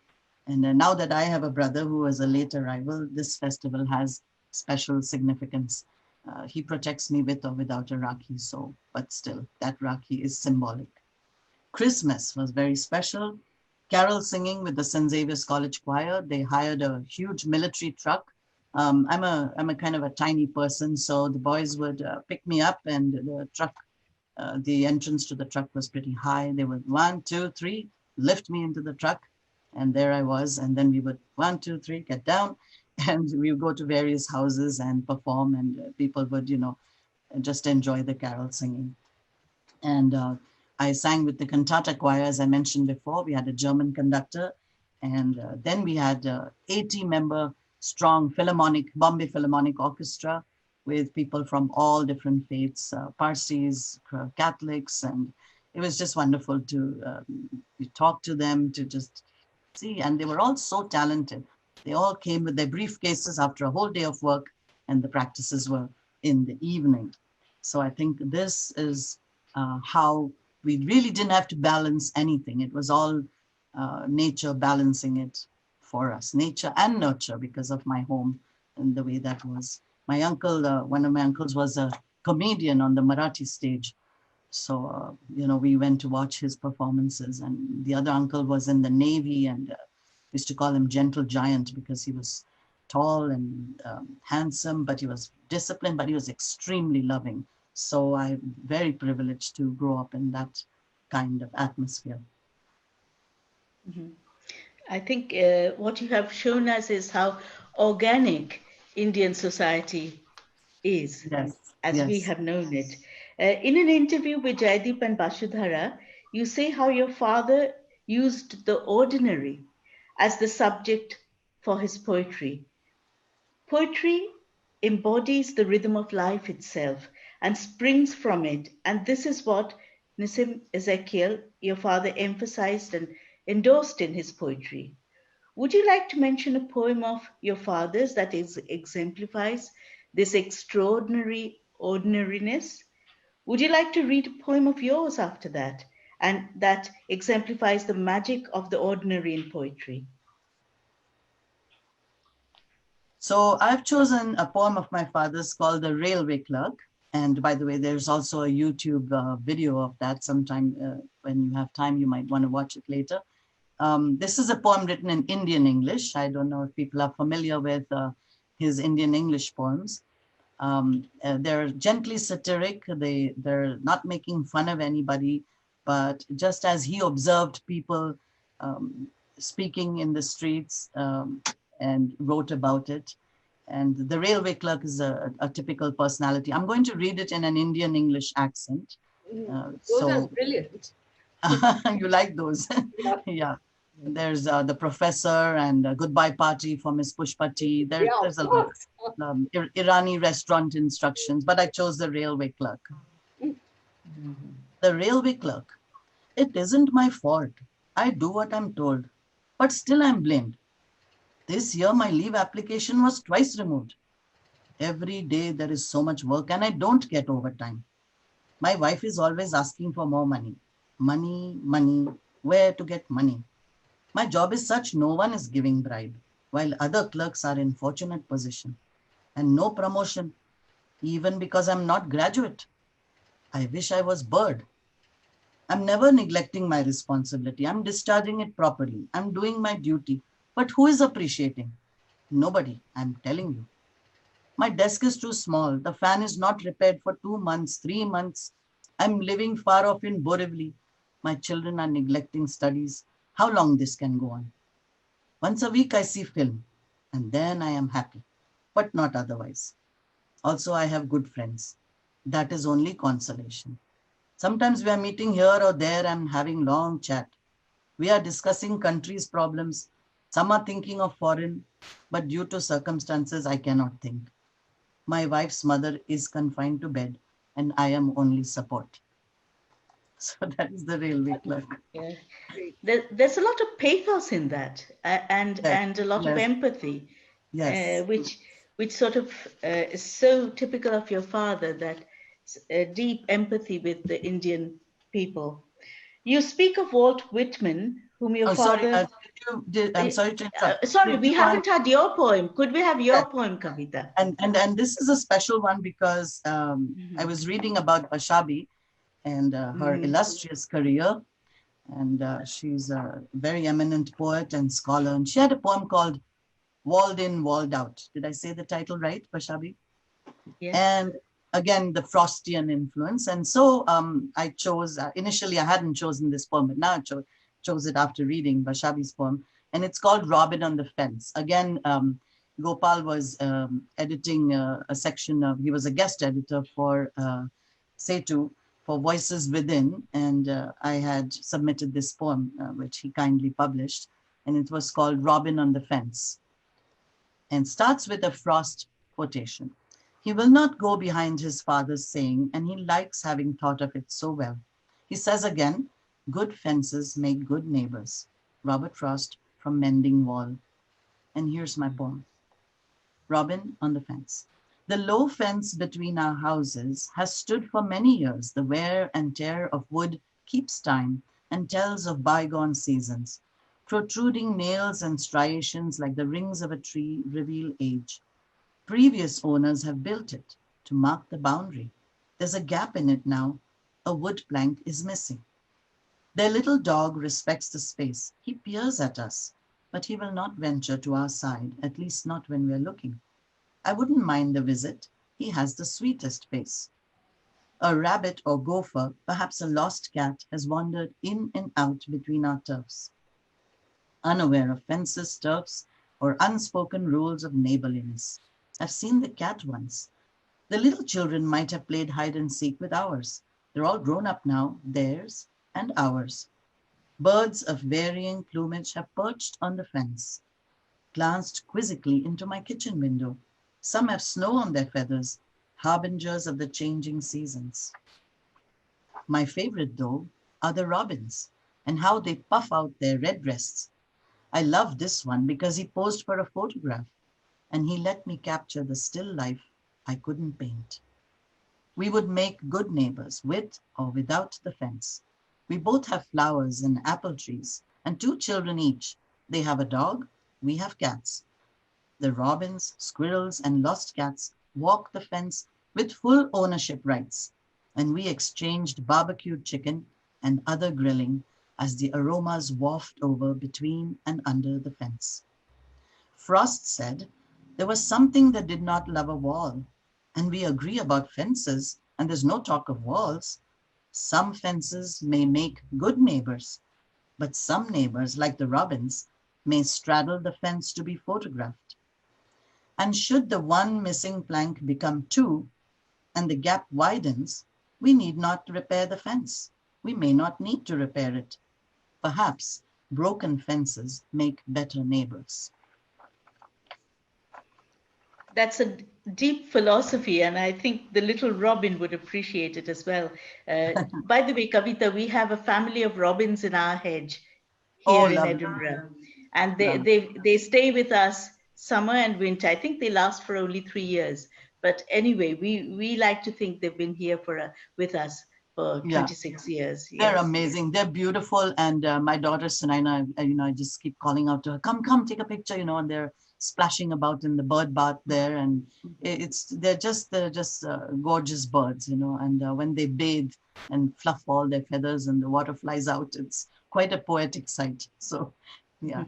B: And now that I have a brother who was a late arrival, this festival has special significance. He protects me with or without a Rakhi, so, but still, that Rakhi is symbolic. Christmas was very special. Carol singing with the St. Xavier's College Choir. They hired a huge military truck. I'm a kind of a tiny person, so the boys would pick me up, and the truck, the entrance to the truck was pretty high. They would 1, 2, 3, lift me into the truck, and there I was. And then we would 1, 2, 3, get down, and we would go to various houses and perform, and people would, just enjoy the carol singing. And I sang with the cantata choir, as I mentioned before. We had a German conductor, and then we had 80-member strong Bombay Philharmonic Orchestra with people from all different faiths, Parsis, Catholics, and it was just wonderful to talk to them, to just see, and they were all so talented. They all came with their briefcases after a whole day of work, and the practices were in the evening. So I think this is how we really didn't have to balance anything. It was all nature balancing it for us, nature and nurture, because of my home and the way that was. My uncle, one of my uncles was a comedian on the Marathi stage. So, we went to watch his performances, and the other uncle was in the Navy, and we used to call him Gentle Giant because he was tall and handsome, but he was disciplined, but he was extremely loving. So I'm very privileged to grow up in that kind of atmosphere.
D: Mm-hmm. I think what you have shown us is how organic Indian society is,
B: yes,
D: as we have known it. In an interview with Jaideep and Bashudhara, you say how your father used the ordinary as the subject for his poetry. Poetry embodies the rhythm of life itself and springs from it. And this is what Nissim Ezekiel, your father, emphasized and endorsed in his poetry. Would you like to mention a poem of your father's that exemplifies this extraordinary ordinariness? Would you like to read a poem of yours after that, and that exemplifies the magic of the ordinary in poetry?
B: So I've chosen a poem of my father's called The Railway Clerk. And by the way, there's also a YouTube video of that. Sometime when you have time, you might want to watch it later. This is a poem written in Indian English. I don't know if people are familiar with his Indian English poems. They're gently satiric. They're not making fun of anybody, but just as he observed people speaking in the streets and wrote about it. And the railway clerk is a typical personality. I'm going to read it in an Indian English accent.
C: Those are brilliant.
B: You like those?
C: Yeah.
B: Yeah. There's the professor and a goodbye party for Miss Pushpati. There's a lot. Irani restaurant instructions, but I chose the railway clerk. The railway clerk. It isn't my fault. I do what I'm told, but still I'm blamed. This year my leave application was twice removed. Every day there is so much work and I don't get overtime. My wife is always asking for more money. Money, money, where to get money? My job is such no one is giving bribe, while other clerks are in fortunate position. And no promotion, even because I'm not graduate. I wish I was bird. I'm never neglecting my responsibility. I'm discharging it properly. I'm doing my duty. But who is appreciating? Nobody, I'm telling you. My desk is too small. The fan is not repaired for 2 months, 3 months. I'm living far off in Borivali. My children are neglecting studies. How long this can go on? Once a week I see film, and then I am happy. but not otherwise. Also, I have good friends. That is only consolation. Sometimes we are meeting here or there and having long chat. We are discussing country's problems. Some are thinking of foreign, but due to circumstances, I cannot think. My wife's mother is confined to bed and I am only support. So that is the railway clerk.
D: Yeah.
C: Great.
D: There's a lot of pathos in that, and
B: Yes,
D: and a lot of
B: yes,
D: empathy,
B: yes.
D: which sort of is so typical of your father, that deep empathy with the Indian people. You speak of Walt Whitman, whom your
B: Oh, sorry.
D: father.
B: I'm sorry to interrupt.
D: Sorry,
B: Did
D: we
B: you want?
D: haven't had your poem. Could we have
B: Yes.
D: your poem, Kavita?
B: And this is a special one because I was reading about Bashabi and her illustrious career. And she's a very eminent poet and scholar. And she had a poem called Walled In, Walled Out. Did I say the title right, Bashabi?
D: Yes.
B: And again, the Frostian influence. And so I chose, initially I hadn't chosen this poem, but now I chose it after reading Bashabi's poem. And it's called Robin on the Fence. Again, Gopal was editing a section of, he was a guest editor for Setu for Voices Within. And I had submitted this poem, which he kindly published. And it was called Robin on the Fence. And starts with a Frost quotation. He will not go behind his father's saying, and he likes having thought of it so well. He says again, good fences make good neighbors. Robert Frost from Mending Wall. And here's my poem. Robin on the Fence. The low fence between our houses has stood for many years. The wear and tear of wood keeps time and tells of bygone seasons. Protruding nails and striations like the rings of a tree reveal age. Previous owners have built it to mark the boundary. There's a gap in it now. A wood plank is missing. Their little dog respects the space. He peers at us, but he will not venture to our side, at least not when we're looking. I wouldn't mind the visit. He has the sweetest face. A rabbit or gopher, perhaps a lost cat, has wandered in and out between our turfs, unaware of fences, turfs, or unspoken rules of neighborliness. I've seen the cat once. The little children might have played hide and seek with ours. They're all grown up now, theirs and ours. Birds of varying plumage have perched on the fence, glanced quizzically into my kitchen window. Some have snow on their feathers, harbingers of the changing seasons. My favorite, though, are the robins and how they puff out their red breasts. I love this one because he posed for a photograph and he let me capture the still life I couldn't paint. We would make good neighbors with or without the fence. We both have flowers and apple trees and 2 children each. They have a dog, we have cats. The robins, squirrels, and lost cats walk the fence with full ownership rights, and we exchanged barbecued chicken and other grilling as the aromas waft over between and under the fence. Frost said there was something that did not love a wall, and we agree about fences, and there's no talk of walls. Some fences may make good neighbors, but some neighbors, like the robins, may straddle the fence to be photographed. And should the one missing plank become 2 and the gap widens, we need not repair the fence. We may not need to repair it. Perhaps broken fences make better neighbors.
D: That's a deep philosophy, and I think the little robin would appreciate it as well. By the way, Kavita, we have a family of robins in our hedge here in
B: lovely.
D: Edinburgh, and they stay with us summer and winter. I think they last for only 3 years, but anyway, we like to think they've been here with us for 26 years. Yes.
B: They're amazing. They're beautiful, and my daughter Sunaina, I just keep calling out to her, come, take a picture, and they're splashing about in the bird bath there, and they're just gorgeous birds, and when they bathe and fluff all their feathers and the water flies out, it's quite a poetic sight. So, yeah.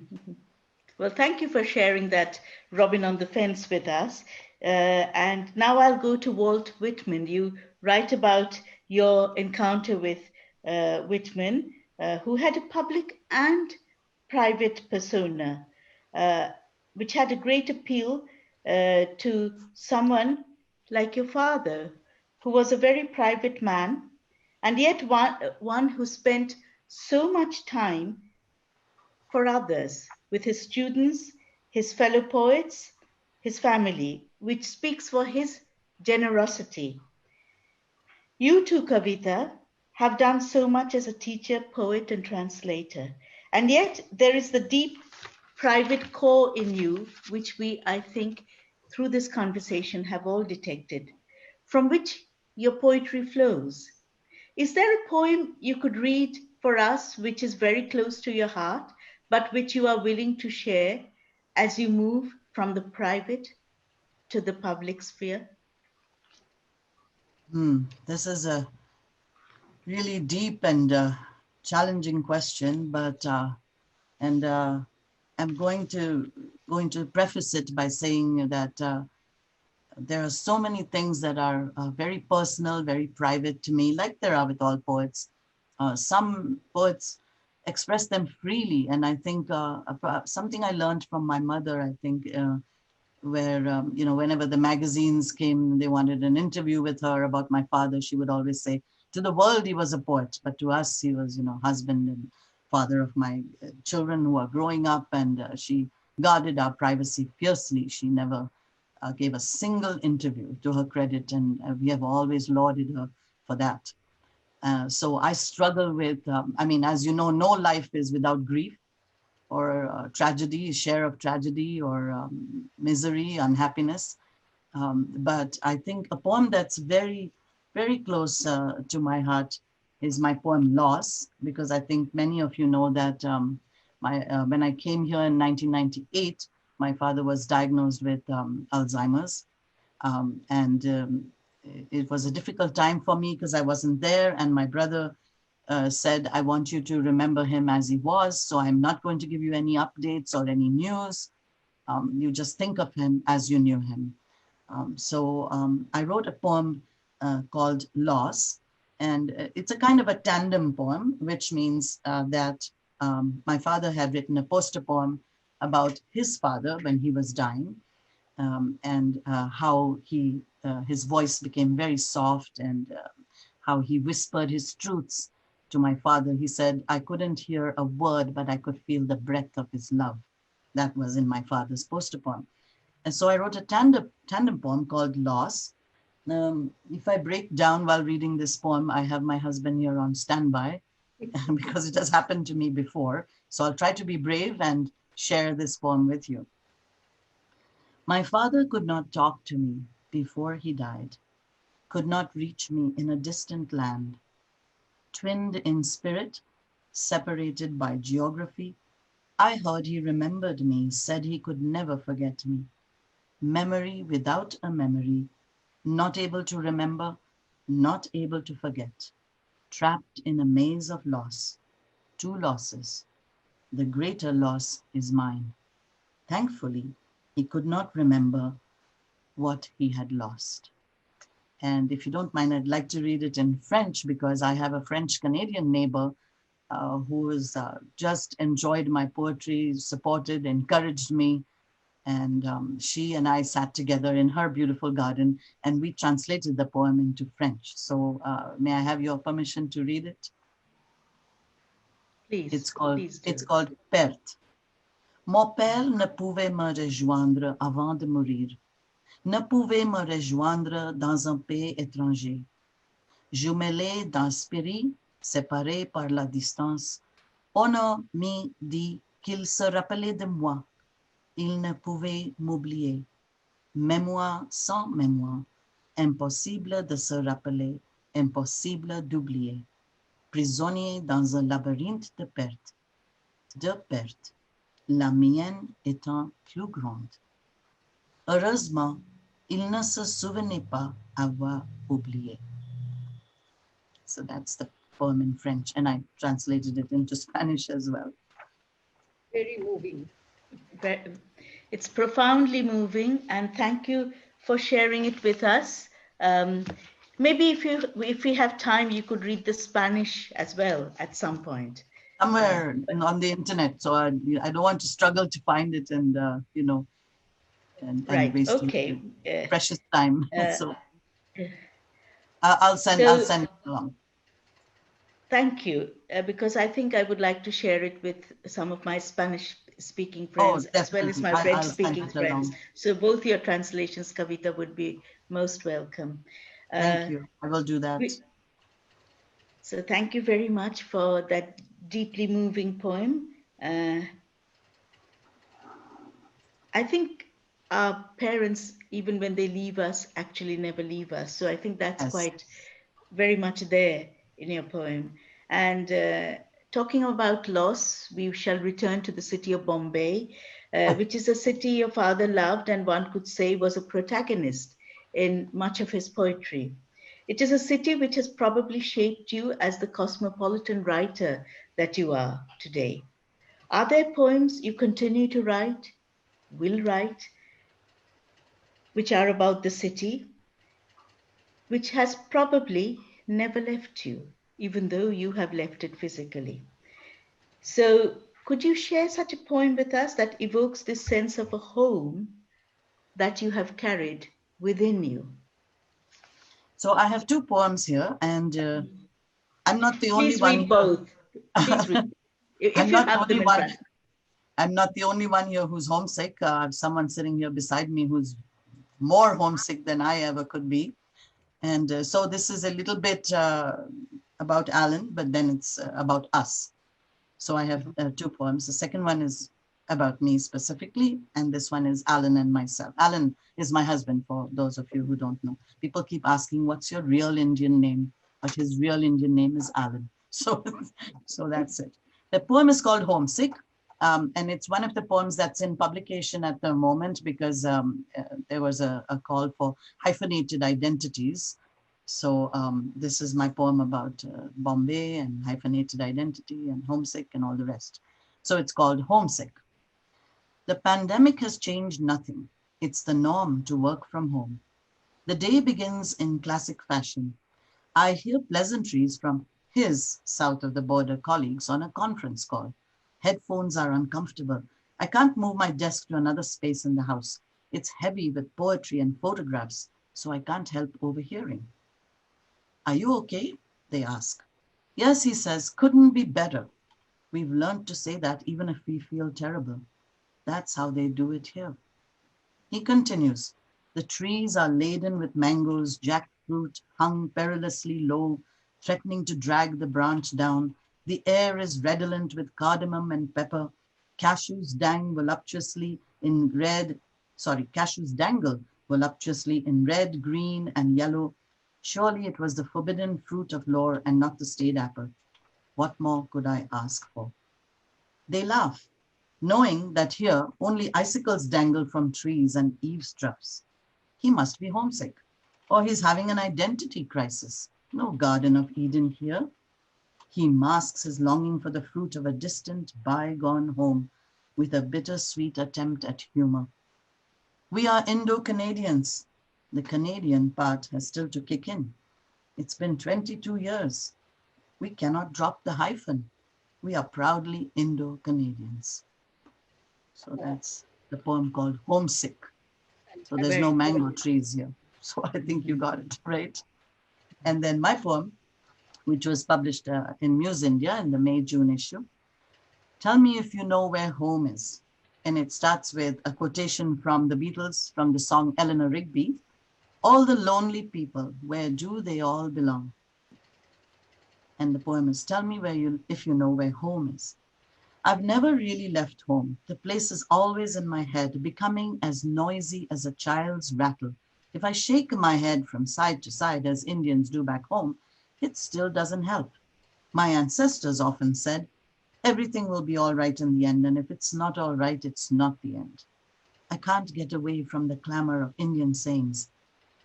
D: Well, thank you for sharing that Robin on the Fence with us. And now I'll go to Walt Whitman. You write about your encounter with Whitman, who had a public and private persona, which had a great appeal to someone like your father, who was a very private man, and yet one who spent so much time for others, with his students, his fellow poets, his family, which speaks for his generosity. You too, Kavita, have done so much as a teacher, poet, and translator. And yet there is the deep private core in you, which we, I think, through this conversation have all detected, from which your poetry flows. Is there a poem you could read for us which is very close to your heart, but which you are willing to share as you move from the private to the public sphere?
B: This is a really deep and challenging question, but I'm going to preface it by saying that there are so many things that are very personal, very private to me, like there are with all poets. Some poets express them freely, and I think something I learned from my mother, I think, where whenever the magazines came, they wanted an interview with her about my father, she would always say, to the world he was a poet, but to us he was husband and father of my children who are growing up, and she guarded our privacy fiercely. She never gave a single interview, to her credit, and we have always lauded her for that. So I struggle with, as you know, no life is without grief or tragedy, share of tragedy or misery, unhappiness. But I think a poem that's very, very close to my heart is my poem Loss, because I think many of you know that when I came here in 1998, my father was diagnosed with Alzheimer's. It was a difficult time for me because I wasn't there, and my brother said, I want you to remember him as he was, so I'm not going to give you any updates or any news. You just think of him as you knew him. So I wrote a poem called Loss, and it's a kind of a tandem poem, which means that my father had written a poster poem about his father when he was dying, and how his voice became very soft, and how he whispered his truths to my father. He said, I couldn't hear a word, but I could feel the breath of his love. That was in my father's poster poem. And so I wrote a tandem poem called Loss. If I break down while reading this poem, I have my husband here on standby because it has happened to me before. So I'll try to be brave and share this poem with you. My father could not talk to me before he died, could not reach me in a distant land. Twinned in spirit, separated by geography, I heard he remembered me, said he could never forget me. Memory without a memory, not able to remember, not able to forget, trapped in a maze of loss, two losses. The greater loss is mine. Thankfully, he could not remember what he had lost. And if you don't mind, I'd like to read it in French because I have a French-Canadian neighbor who has just enjoyed my poetry, supported, encouraged me. And she and I sat together in her beautiful garden and we translated the poem into French. So may I have your permission to read it?
D: Please,
B: it's called Perte. Mon père ne pouvait me rejoindre avant de mourir, ne pouvait me rejoindre dans un pays étranger. Jumelé d'un spirit, séparé par la distance, on m'a dit qu'il se rappelait de moi. Il ne pouvait m'oublier. Mémoire sans mémoire, impossible de se rappeler, impossible d'oublier. Prisonnier dans un labyrinthe de pertes, la mienne étant plus grande. Heureusement, il ne se souvenait pas avoir oublié. So that's the poem in French, and I translated it into Spanish as well.
C: Very moving.
D: It's profoundly moving, and thank you for sharing it with us. Maybe if we have time, you could read the Spanish as well at some point.
B: Somewhere on the internet, so I don't want to struggle to find it, and and
D: Right.
B: wasting
D: Okay.
B: precious time. So I'll send it along.
D: Thank you, because I think I would like to share it with some of my Spanish-speaking
B: Oh,
D: friends as well as
B: definitely.
D: my
B: I'll send
D: French-speaking
B: it
D: friends.
B: along.
D: So both your translations, Kavita, would be most welcome.
B: Thank you. I will do that.
D: So thank you very much for that deeply moving poem. I think our parents, even when they leave us, actually never leave us. So I think that's
B: Yes.
D: quite very much there in your poem. And talking about loss, we shall return to the city of Bombay, which is a city your father loved and one could say was a protagonist in much of his poetry. It is a city which has probably shaped you as the cosmopolitan writer that you are today. Are there poems you continue to write, will write, which are about the city, which has probably never left you, even though you have left it physically? So, could you share such a poem with us that evokes this sense of a home that you have carried within you?
B: So I have two poems here, and I'm not the only
D: Please
B: one
D: read
B: here.
D: both. Please read, if you have them in front.
B: I'm not the only one here who's homesick. I have someone sitting here beside me who's more homesick than I ever could be. And so this is a little bit about Alan, but then it's about us. So I have two poems. The second one is about me specifically, and this one is Alan and myself. Alan is my husband, for those of you who don't know. People keep asking, what's your real Indian name? But his real Indian name is Alan. So, so that's it. The poem is called Homesick, and it's one of the poems that's in publication at the moment because there was a call for hyphenated identities. So this is my poem about Bombay and hyphenated identity and homesick and all the rest. So it's called Homesick. The pandemic has changed nothing. It's the norm to work from home. The day begins in classic fashion. I hear pleasantries from his south of the border colleagues on a conference call. Headphones are uncomfortable. I can't move my desk to another space in the house. It's heavy with poetry and photographs, so I can't help overhearing. Are you okay? They ask. Yes, he says, couldn't be better. We've learned to say that even if we feel terrible. That's how they do it here. He continues, the trees are laden with mangoes, jackfruit hung perilously low, threatening to drag the branch down. The air is redolent with cardamom and pepper. Cashews dangle voluptuously in red, cashews dangle voluptuously in red, green, and yellow. Surely it was the forbidden fruit of lore and not the stayed apple. What more could I ask for? They laugh, knowing that here only icicles dangle from trees and eavesdrops. He must be homesick, or he's having an identity crisis. No Garden of Eden here. He masks his longing for the fruit of a distant, bygone home with a bittersweet attempt at humor. We are Indo-Canadians. The Canadian part has still to kick in. It's been 22 years. We cannot drop the hyphen. We are proudly Indo-Canadians. So that's the poem called Homesick. So there's no mango trees here. So I think you got it right. And then my poem, which was published in Muse India in the May-June issue. Tell me if you know where home is. And it starts with a quotation from the Beatles from the song Eleanor Rigby. All the lonely people, where do they all belong? And the poem is, tell me if you know where home is. I've never really left home. The place is always in my head, becoming as noisy as a child's rattle. If I shake my head from side to side, as Indians do back home, it still doesn't help. My ancestors often said, everything will be all right in the end, and if it's not all right, it's not the end. I can't get away from the clamor of Indian sayings.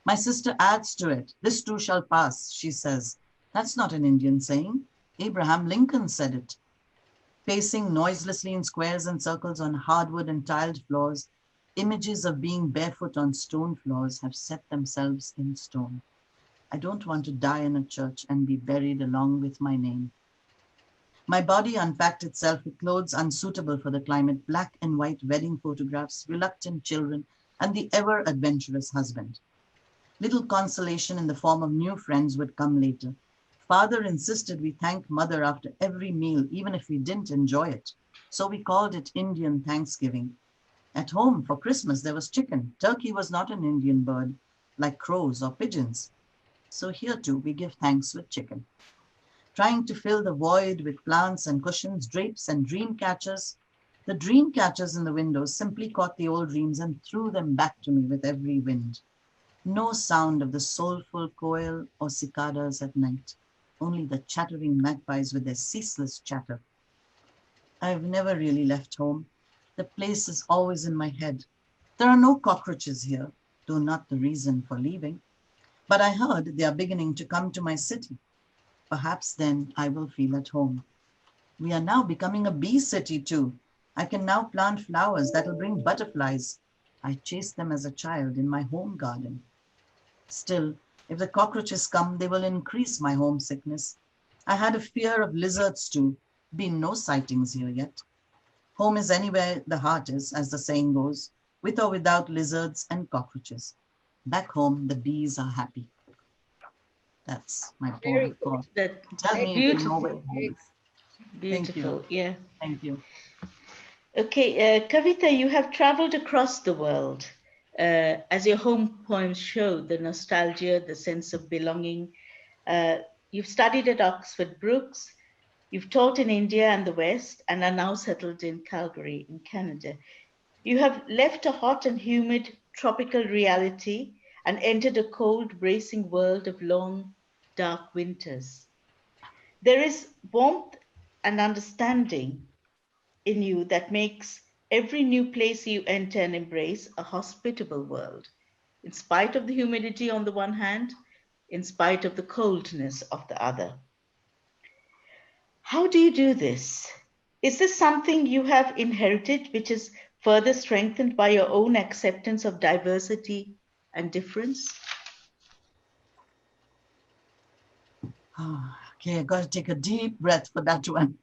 B: My sister adds to it, this too shall pass, she says. That's not an Indian saying. Abraham Lincoln said it. Pacing noiselessly in squares and circles on hardwood and tiled floors, images of being barefoot on stone floors have set themselves in stone. I don't want to die in a church and be buried along with my name. My body unpacked itself with clothes unsuitable for the climate, black and white wedding photographs, reluctant children, and the ever adventurous husband. Little consolation in the form of new friends would come later. Father insisted we thank mother after every meal, even if we didn't enjoy it. So we called it Indian Thanksgiving. At home for Christmas, there was chicken. Turkey was not an Indian bird like crows or pigeons. So here too, we give thanks with chicken. Trying to fill the void with plants and cushions, drapes and dream catchers. The dream catchers in the windows simply caught the old dreams and threw them back to me with every wind. No sound of the soulful quail or cicadas at night, only the chattering magpies with their ceaseless chatter. I've never really left home. The place is always in my head. There are no cockroaches here, though not the reason for leaving. But I heard they are beginning to come to my city. Perhaps then I will feel at home. We are now becoming a bee city too. I can now plant flowers that will bring butterflies. I chased them as a child in my home garden. Still, if the cockroaches come, they will increase my homesickness. I had a fear of lizards too. Been no sightings here yet. Home is anywhere the heart is, as the saying goes, with or without lizards and cockroaches. Back home, the bees are happy. That's my
C: Very
B: point of call.
D: That
B: Tell me if you know where home is.
D: beautiful. Yeah.
B: Thank you.
D: Okay, Kavita, you have traveled across the world. As your home poems show, the nostalgia, the sense of belonging. You've studied at Oxford Brookes, you've taught in India and the West, and are now settled in Calgary, in Canada. You have left a hot and humid tropical reality and entered a cold, bracing world of long, dark winters. There is warmth and understanding in you that makes every new place you enter and embrace a hospitable world, in spite of the humidity on the one hand, in spite of the coldness of the other. How do you do this? Is this something you have inherited, which is further strengthened by your own acceptance of diversity and difference?
B: Oh, okay, I got to take a deep breath for that one.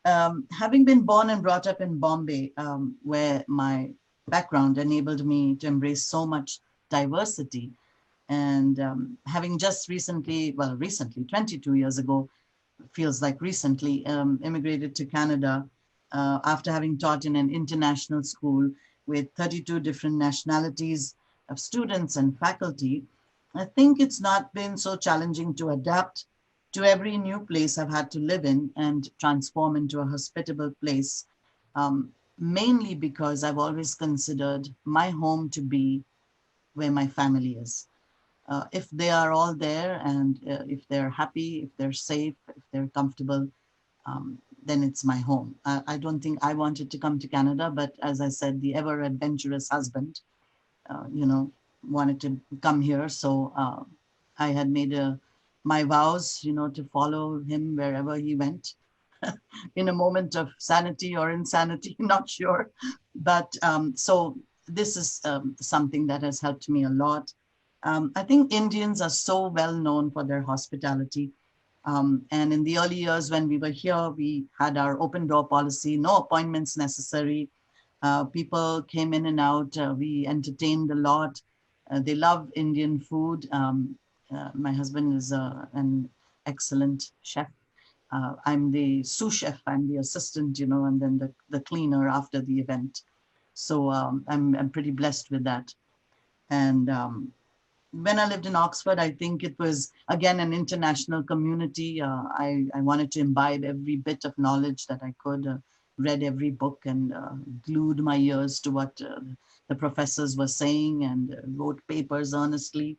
B: Having been born and brought up in Bombay, where my background enabled me to embrace so much diversity, and having just recently, 22 years ago, feels like recently, immigrated to Canada after having taught in an international school with 32 different nationalities of students and faculty. I think it's not been so challenging to adapt to every new place I've had to live in and transform into a hospitable place, mainly because I've always considered my home to be where my family is. If they are all there and if they're happy, if they're safe, if they're comfortable, then it's my home. I don't think I wanted to come to Canada, but as I said, the ever adventurous husband, wanted to come here. So I had made my vows, to follow him wherever he went in a moment of sanity or insanity, not sure. But so this is something that has helped me a lot. I think Indians are so well known for their hospitality. And in the early years when we were here, we had our open door policy, no appointments necessary. People came in and out. We entertained a lot. They love Indian food. My husband is an excellent chef. I'm the sous chef, I'm the assistant, and then the cleaner after the event. So I'm pretty blessed with that. And when I lived in Oxford, I think it was, again, an international community. I wanted to imbibe every bit of knowledge that I could, read every book and glued my ears to what the professors were saying and wrote papers earnestly.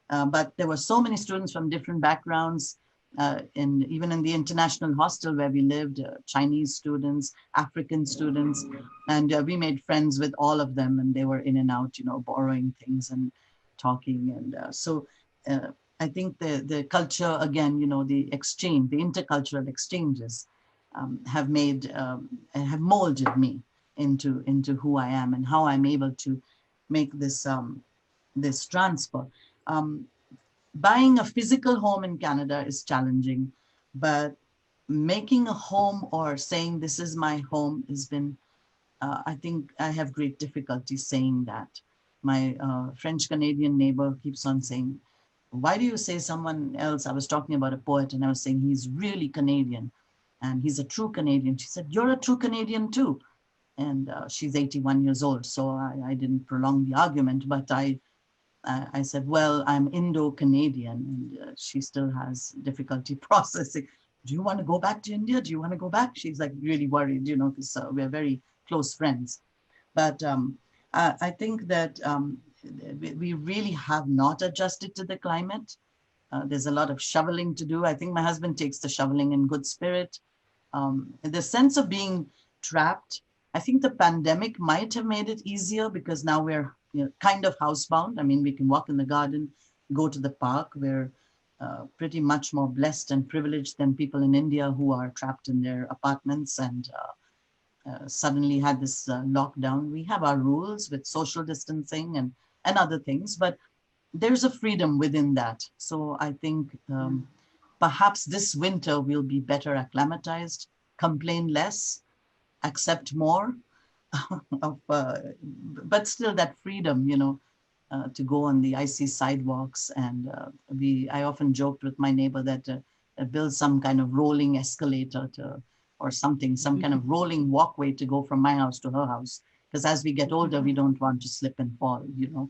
B: But there were so many students from different backgrounds, and even in the international hostel where we lived, Chinese students, African students, and we made friends with all of them, and they were in and out, borrowing things and talking. And so I think the culture, again, the exchange, the intercultural exchanges have molded me into who I am and how I'm able to make this this transfer. Buying a physical home in Canada is challenging, but making a home or saying this is my home has been, I think I have great difficulty saying that. my French-Canadian neighbor keeps on saying, why do you say someone else? I was talking about a poet and I was saying he's really Canadian and he's a true Canadian. She said, you're a true Canadian too. And she's 81 years old. So I didn't prolong the argument, but I said, well, I'm Indo-Canadian, and she still has difficulty processing. Do you want to go back to India? Do you want to go back? She's like really worried, you know, because we're very close friends. But I think that we really have not adjusted to the climate. There's a lot of shoveling to do. I think my husband takes the shoveling in good spirit. The sense of being trapped, I think the pandemic might have made it easier because now we're kind of housebound. I mean, we can walk in the garden, go to the park. We're pretty much more blessed and privileged than people in India who are trapped in their apartments and suddenly had this lockdown. We have our rules with social distancing and other things, but there's a freedom within that. So I think perhaps this winter we'll be better acclimatized, complain less, accept more, but still that freedom, you know, to go on the icy sidewalks. And I often joked with my neighbor that build some kind of rolling escalator or something, some kind of rolling walkway to go from my house to her house. Because as we get older, we don't want to slip and fall, you know.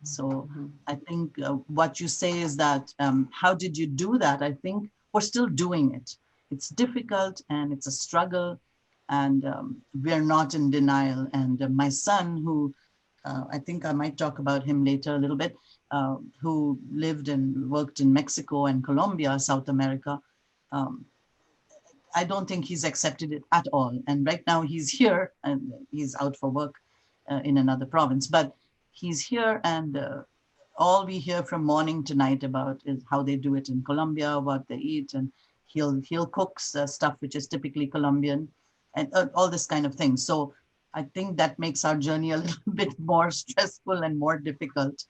B: So I think what you say is that, how did you do that? I think we're still doing it. It's difficult and it's a struggle, and we're not in denial. And my son, who I think I might talk about him later a little bit, who lived and worked in Mexico and Colombia, South America, I don't think he's accepted it at all. And right now he's here and he's out for work in another province, but he's here, and all we hear from morning to night about is how they do it in Colombia, what they eat, and he'll cook stuff which is typically Colombian, and all this kind of thing. So I think that makes our journey a little bit more stressful and more difficult.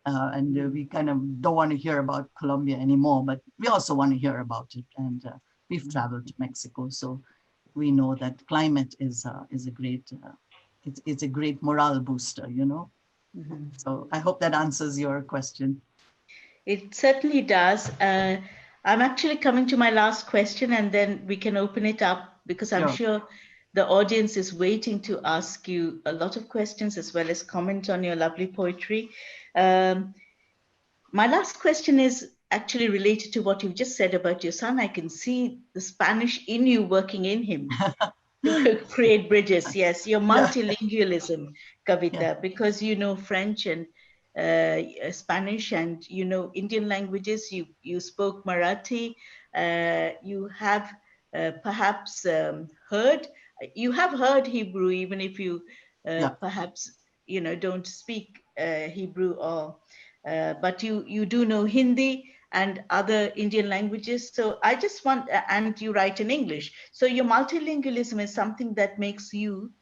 B: And we kind of don't want to hear about Colombia anymore, but we also want to hear about it. And we've traveled to Mexico, so we know that climate is a great, it's a great morale booster, you know. So I hope that answers your question.
D: It certainly does. I'm actually coming to my last question, and then we can open it up, because I'm sure the audience is waiting to ask you a lot of questions as well as comment on your lovely poetry. My last question is actually related to what you've just said about your son. I can see the Spanish in you working in him to create bridges. Yes, your multilingualism, Kavita, because you know French and Spanish, and you know Indian languages. You spoke Marathi. You have perhaps heard Hebrew, even if you perhaps don't speak Hebrew, or but you do know Hindi and other Indian languages. So I just want, and you write in English. So your multilingualism is something that makes you,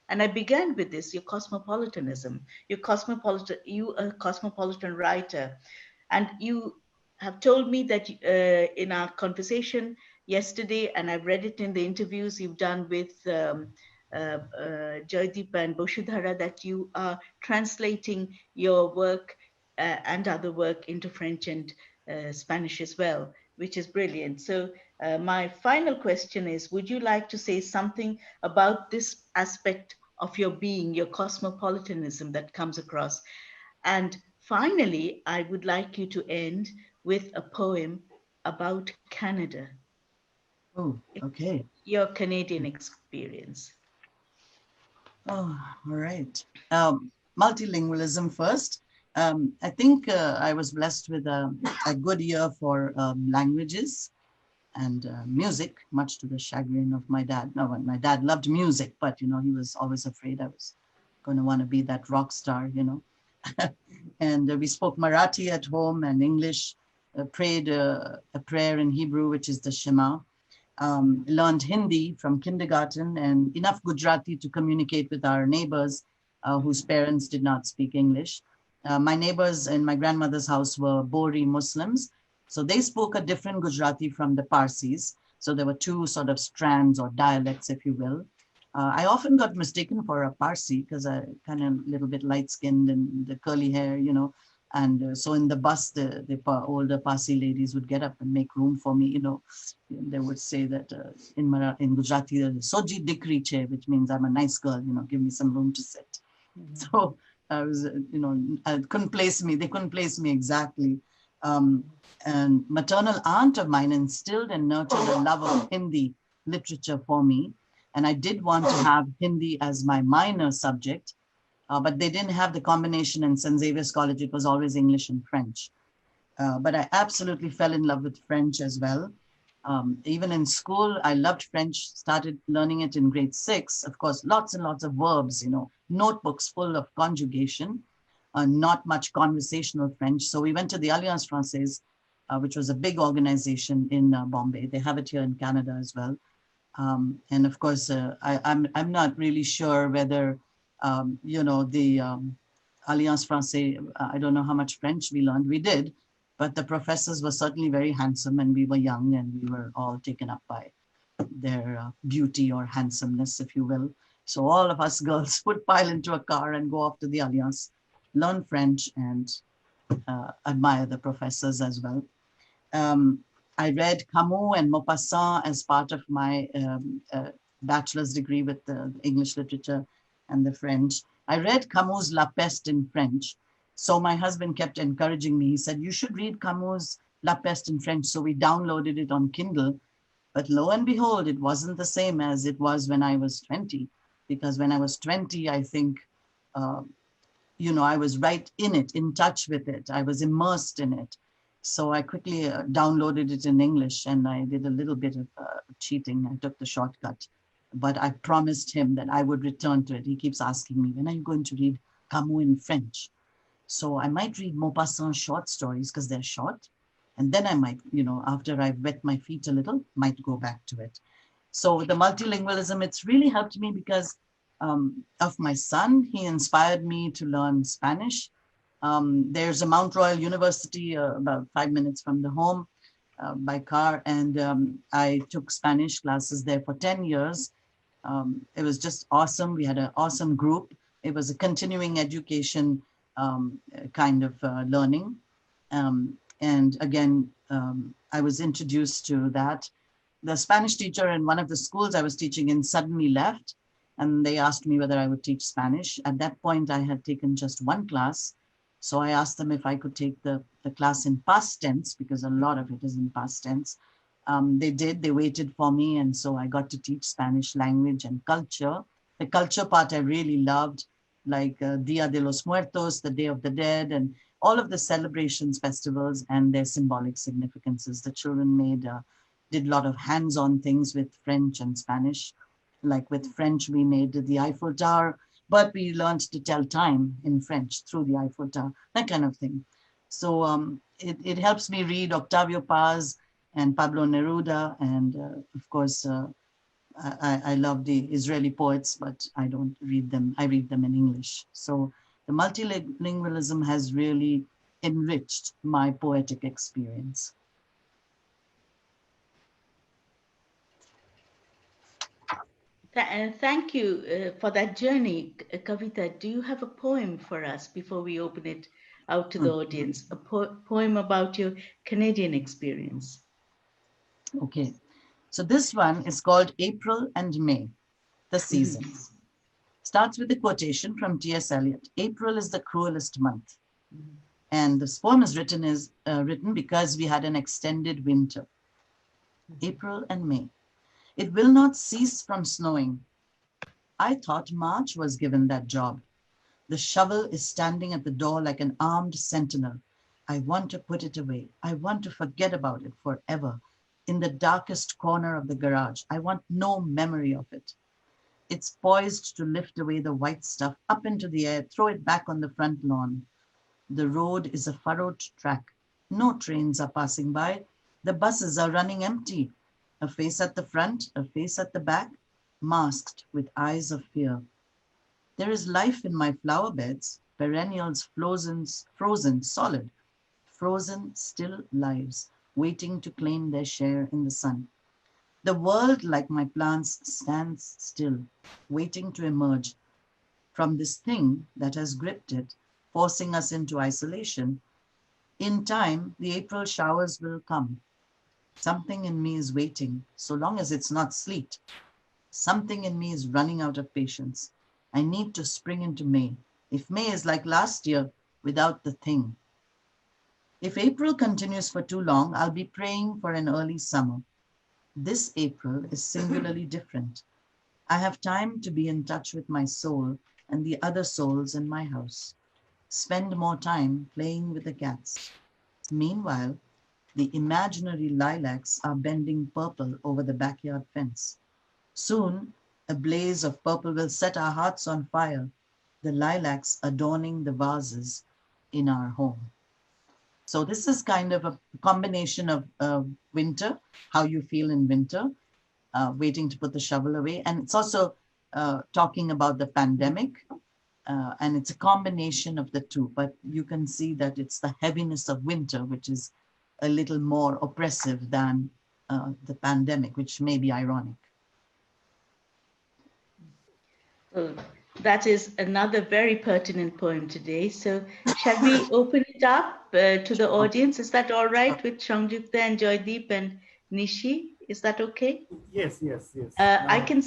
D: and I began with this, your cosmopolitanism, you a cosmopolitan writer. And you have told me that in our conversation yesterday, and I've read it in the interviews you've done with Joydeep and Boshudhara, that you are translating your work and other work into French and Spanish as well, which is brilliant. So my final question is, would you like to say something about this aspect of your being, your cosmopolitanism that comes across? And finally, I would like you to end with a poem about Canada.
B: Oh, okay.
D: Your Canadian experience.
B: Oh, all right. Multilingualism first. I think I was blessed with a good ear for languages and music, much to the chagrin of my dad. No, my dad loved music, but he was always afraid I was going to want to be that rock star, And we spoke Marathi at home and English, prayed a prayer in Hebrew, which is the Shema. Learned Hindi from kindergarten and enough Gujarati to communicate with our neighbors whose parents did not speak English. My neighbors in my grandmother's house were Bori Muslims, so they spoke a different Gujarati from the Parsis. So there were two sort of strands or dialects, if you will. I often got mistaken for a Parsi because I kind of a little bit light-skinned and the curly hair, you know. And so in the bus, the older Parsi ladies would get up and make room for me, you know. They would say that in Gujarati, Soji Dikri che, which means I'm a nice girl, you know, give me some room to sit. So I was, you know, couldn't place me. They couldn't place me exactly. And maternal aunt of mine instilled and nurtured a love of Hindi literature for me. And I did want to have Hindi as my minor subject, but they didn't have the combination in St. Xavier's College. It was always English and French. But I absolutely fell in love with French as well. Even in school, I loved French, started learning it in grade 6. Of course, lots and lots of verbs, you know, notebooks full of conjugation, not much conversational French. So we went to the Alliance Française, which was a big organization in Bombay. They have it here in Canada as well. And of course, I'm not really sure whether, you know, the Alliance Française, I don't know how much French we learned. We did, but the professors were certainly very handsome and we were young and we were all taken up by their beauty or handsomeness, if you will. So all of us girls would pile into a car and go off to the Alliance, learn French and admire the professors as well. I read Camus and Maupassant as part of my bachelor's degree with the English literature and the French. I read Camus' La Peste in French. So my husband kept encouraging me. He said, you should read Camus' La Peste in French. So we downloaded it on Kindle. But lo and behold, it wasn't the same as it was when I was 20. Because when I was 20, I think, you know, I was right in it, in touch with it. I was immersed in it. So I quickly downloaded it in English and I did a little bit of cheating. I took the shortcut, but I promised him that I would return to it. He keeps asking me, when are you going to read Camus in French? So I might read Maupassant short stories because they're short. And then I might, you know, after I've wet my feet a little, might go back to it. So the multilingualism, it's really helped me because of my son. He inspired me to learn Spanish. There's a Mount Royal University about 5 minutes from the home by car. And I took Spanish classes there for 10 years. It was just awesome. We had an awesome group. It was a continuing education kind of learning. And again, I was introduced to that. The Spanish teacher in one of the schools I was teaching in suddenly left. And they asked me whether I would teach Spanish. At that point, I had taken just one class. So I asked them if I could take the class in past tense, because a lot of it is in past tense. They did, they waited for me. And so I got to teach Spanish language and culture. The culture part I really loved, like Dia de los Muertos, the Day of the Dead, and all of the celebrations, festivals, and their symbolic significances. The children did a lot of hands-on things with French and Spanish. Like with French, we made the Eiffel Tower, but we learned to tell time in French through the Eiffel Tower, that kind of thing. So it helps me read Octavio Paz and Pablo Neruda. And of course, I love the Israeli poets, but I don't read them. I read them in English. So the multilingualism has really enriched my poetic experience.
D: Thank you for that journey. Kavita, do you have a poem for us before we open it out to the audience? A poem about your Canadian experience.
B: Okay, so this one is called April and May, the seasons. Starts with a quotation from T.S. Eliot. April is the cruelest month. And this poem is written because we had an extended winter. April and May. It will not cease from snowing. I thought March was given that job. The shovel is standing at the door like an armed sentinel. I want to put it away. I want to forget about it forever. In the darkest corner of the garage. I want no memory of it. It's poised to lift away the white stuff up into the air, throw it back on the front lawn. The road is a furrowed track. No trains are passing by. The buses are running empty. A face at the front, a face at the back, masked with eyes of fear. There is life in my flower beds, perennials frozen solid, frozen still lives, waiting to claim their share in the sun. The world, like my plants, stands still, waiting to emerge from this thing that has gripped it, forcing us into isolation. In time, the April showers will come. Something in me is waiting, so long as it's not sleet. Something in me is running out of patience. I need to spring into May. If May is like last year, without the thing. If April continues for too long, I'll be praying for an early summer. This April is singularly different. I have time to be in touch with my soul and the other souls in my house. Spend more time playing with the cats. Meanwhile, the imaginary lilacs are bending purple over the backyard fence. Soon, a blaze of purple will set our hearts on fire, the lilacs adorning the vases in our home. So this is kind of a combination of winter, how you feel in winter, waiting to put the shovel away. And it's also talking about the pandemic. And it's a combination of the two, but you can see that it's the heaviness of winter, which is a little more oppressive than the pandemic, which may be ironic.
D: That is another very pertinent poem today. So shall we open it up to the audience? Is that all right with Shangjukta and Joydeep and Nishi? Is that okay?
A: Yes, yes, yes.
D: I can.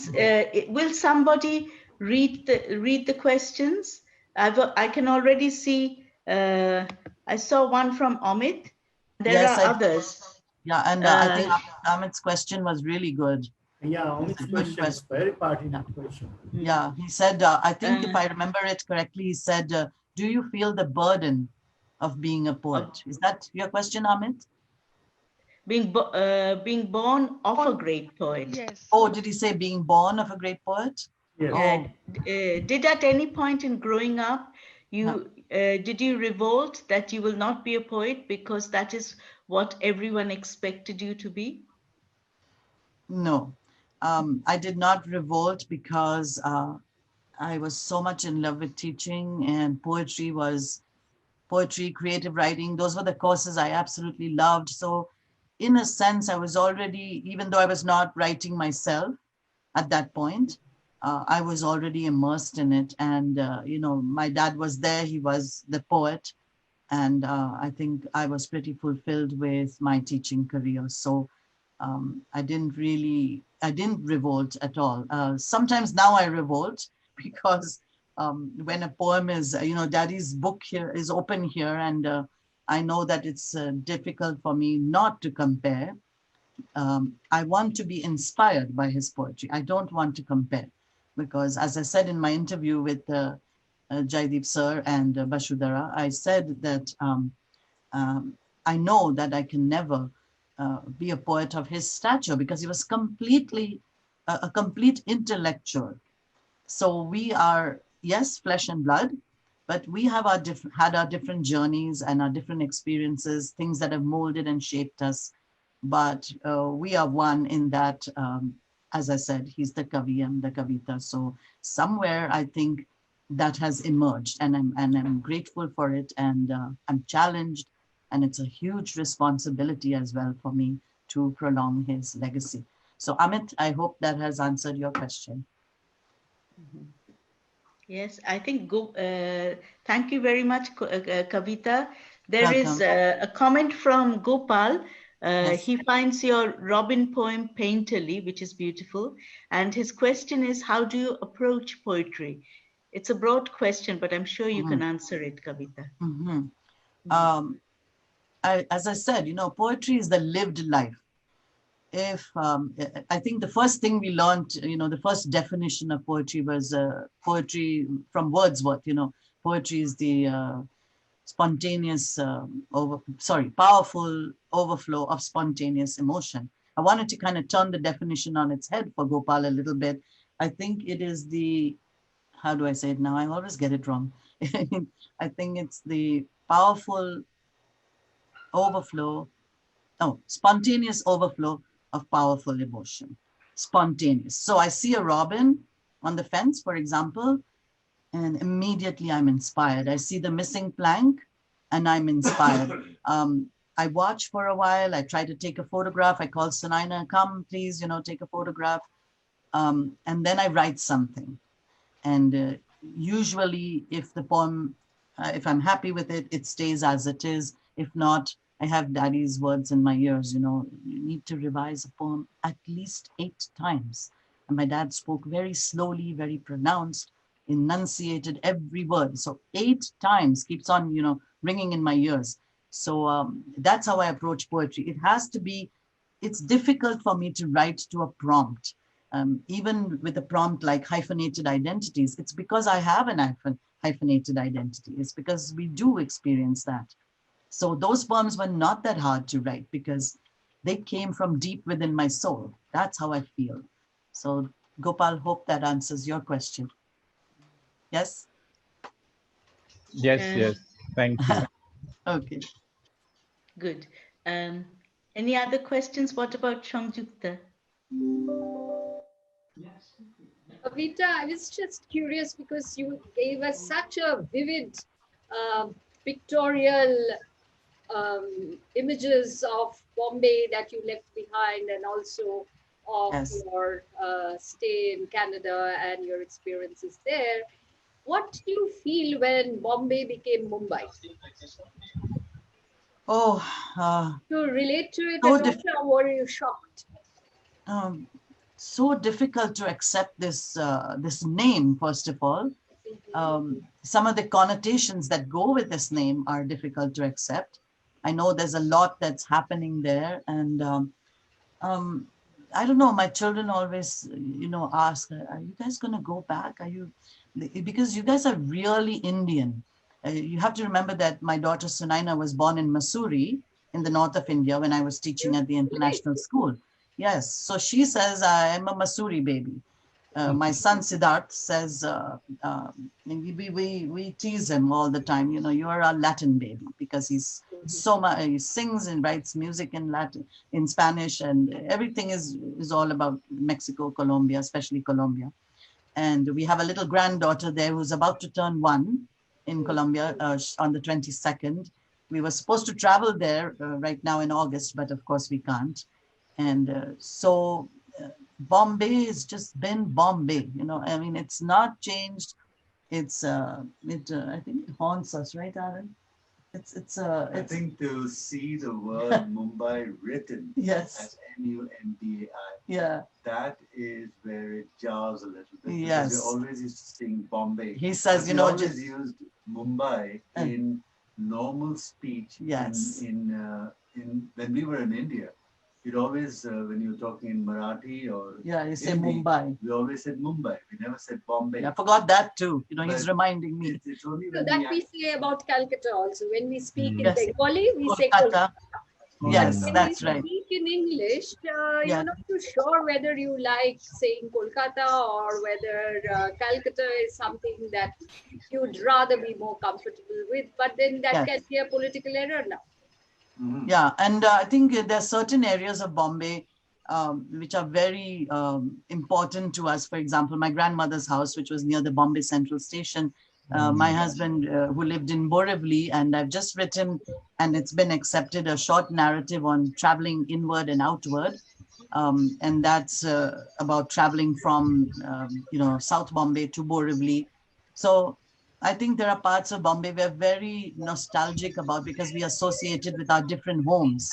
D: Will somebody read the questions? I can already see. I saw one from Amit. There are others.
B: Yeah, and I think Amit's question was really good.
A: Yeah, Amit's question is very pertinent question.
B: Yeah, he said, I think if I remember it correctly, he said, do you feel the burden of being a poet? Is that your question, Amit?
D: Being born of a great poet.
E: Yes.
B: Oh, did he say being born of a great poet?
A: Yes.
B: Oh.
D: Did at any point in growing up, did you revolt that you will not be a poet because that is what everyone expected you to be?
B: No, I did not revolt because I was so much in love with teaching, and poetry, creative writing. Those were the courses I absolutely loved. So in a sense, I was already, even though I was not writing myself at that point, I was already immersed in it. And, my dad was there, he was the poet. And I think I was pretty fulfilled with my teaching career. So I didn't revolt at all. Sometimes now I revolt because when a poem is, Daddy's book here is open here, and I know that it's difficult for me not to compare. I want to be inspired by his poetry. I don't want to compare because, as I said in my interview with Jaideep sir and Bashudhara, I said that I know that I can never be a poet of his stature because he was completely a complete intellectual. So we are, yes, flesh and blood, but we have had our different journeys and our different experiences, things that have molded and shaped us. But we are one in that, as I said, he's the Kavi and the Kavita. So somewhere I think that has emerged, and I'm grateful for it, and I'm challenged, and it's a huge responsibility as well for me to prolong his legacy. So Amit, I hope that has answered your question.
D: Yes, I think thank you very much, Kavita. There
B: Welcome.
D: is a comment from Gopal.
B: Yes.
D: He finds your Robin poem painterly, which is beautiful. And his question is, how do you approach poetry? It's a broad question, but I'm sure you can answer it, Kavita.
B: As I said, poetry is the lived life. I think the first thing we learned, the first definition of poetry was poetry from Wordsworth. Poetry is the spontaneous, powerful overflow of spontaneous emotion. I wanted to kind of turn the definition on its head for Gopal a little bit. I think it is how do I say it now? I always get it wrong. I think it's the powerful spontaneous overflow of powerful emotion. Spontaneous. So I see a robin on the fence, for example, and immediately I'm inspired. I see the missing plank and I'm inspired. I watch for a while. I try to take a photograph. I call Sunaina, come, please, take a photograph. And then I write something. And usually if the poem, if I'm happy with it, it stays as it is. If not, I have daddy's words in my ears, you need to revise a poem at least 8 times. And my dad spoke very slowly, very pronounced, enunciated every word. So 8 times keeps on, ringing in my ears. So that's how I approach poetry. It has to be, it's difficult for me to write to a prompt. Even with a prompt like hyphenated identities, it's because I have an hyphenated identity. It's because we do experience that. So those poems were not that hard to write because they came from deep within my soul. That's how I feel. So Gopal, hope that answers your question. Yes?
E: Yes. Thank you.
B: Okay.
D: Good. Any other questions? What about Changjukta?
C: Kavita, I was just curious because you gave us such a vivid pictorial images of Bombay that you left behind, and also of your stay in Canada and your experiences there. What do you feel when Bombay became Mumbai? To relate to it, or were you shocked?
B: So difficult to accept this this name, first of all. Some of the connotations that go with this name are difficult to accept. I know there's a lot that's happening there, and I don't know, my children always, ask, are you guys going to go back? Because you guys are really Indian. You have to remember that my daughter Sunaina was born in Mussoorie in the north of India when I was teaching at the international school. Yes, so she says, I'm a Mussoorie baby. My son Siddharth says, we tease him all the time, you are a Latin baby, because he's so much, he sings and writes music in Latin, in Spanish, and everything is all about Mexico, Colombia, especially Colombia. And we have a little granddaughter there who's about to turn 1 in Colombia on the 22nd. We were supposed to travel there right now in August, but of course we can't. And so Bombay has just been Bombay, I mean, it's not changed. It's, I think it haunts us, right, Aaron? I
F: think to see the word Mumbai written as Mumbai, that is where it jars a little bit. Because we always used to sing Bombay.
B: He says,
F: we always used Mumbai in normal speech. In when we were in India. You'd always, when you were talking in Marathi or
B: you say Mumbai.
F: We always said Mumbai. We never said Bombay.
B: I forgot that too. He's reminding me.
F: It's only
C: so that we say about Calcutta also. When we speak in Bengali, we say
B: Kolkata. Yes, that's right.
C: When we speak in English, you're not too sure whether you like saying Kolkata or whether Calcutta is something that you'd rather be more comfortable with. But then that can be a political error now.
B: Yeah, and I think there are certain areas of Bombay which are very important to us. For example, my grandmother's house, which was near the Bombay Central Station. My husband, who lived in Borivali, and I've just written, and it's been accepted, a short narrative on traveling inward and outward. And that's about traveling from, South Bombay to Borivali. So I think there are parts of Bombay we're very nostalgic about because we associate it with our different homes,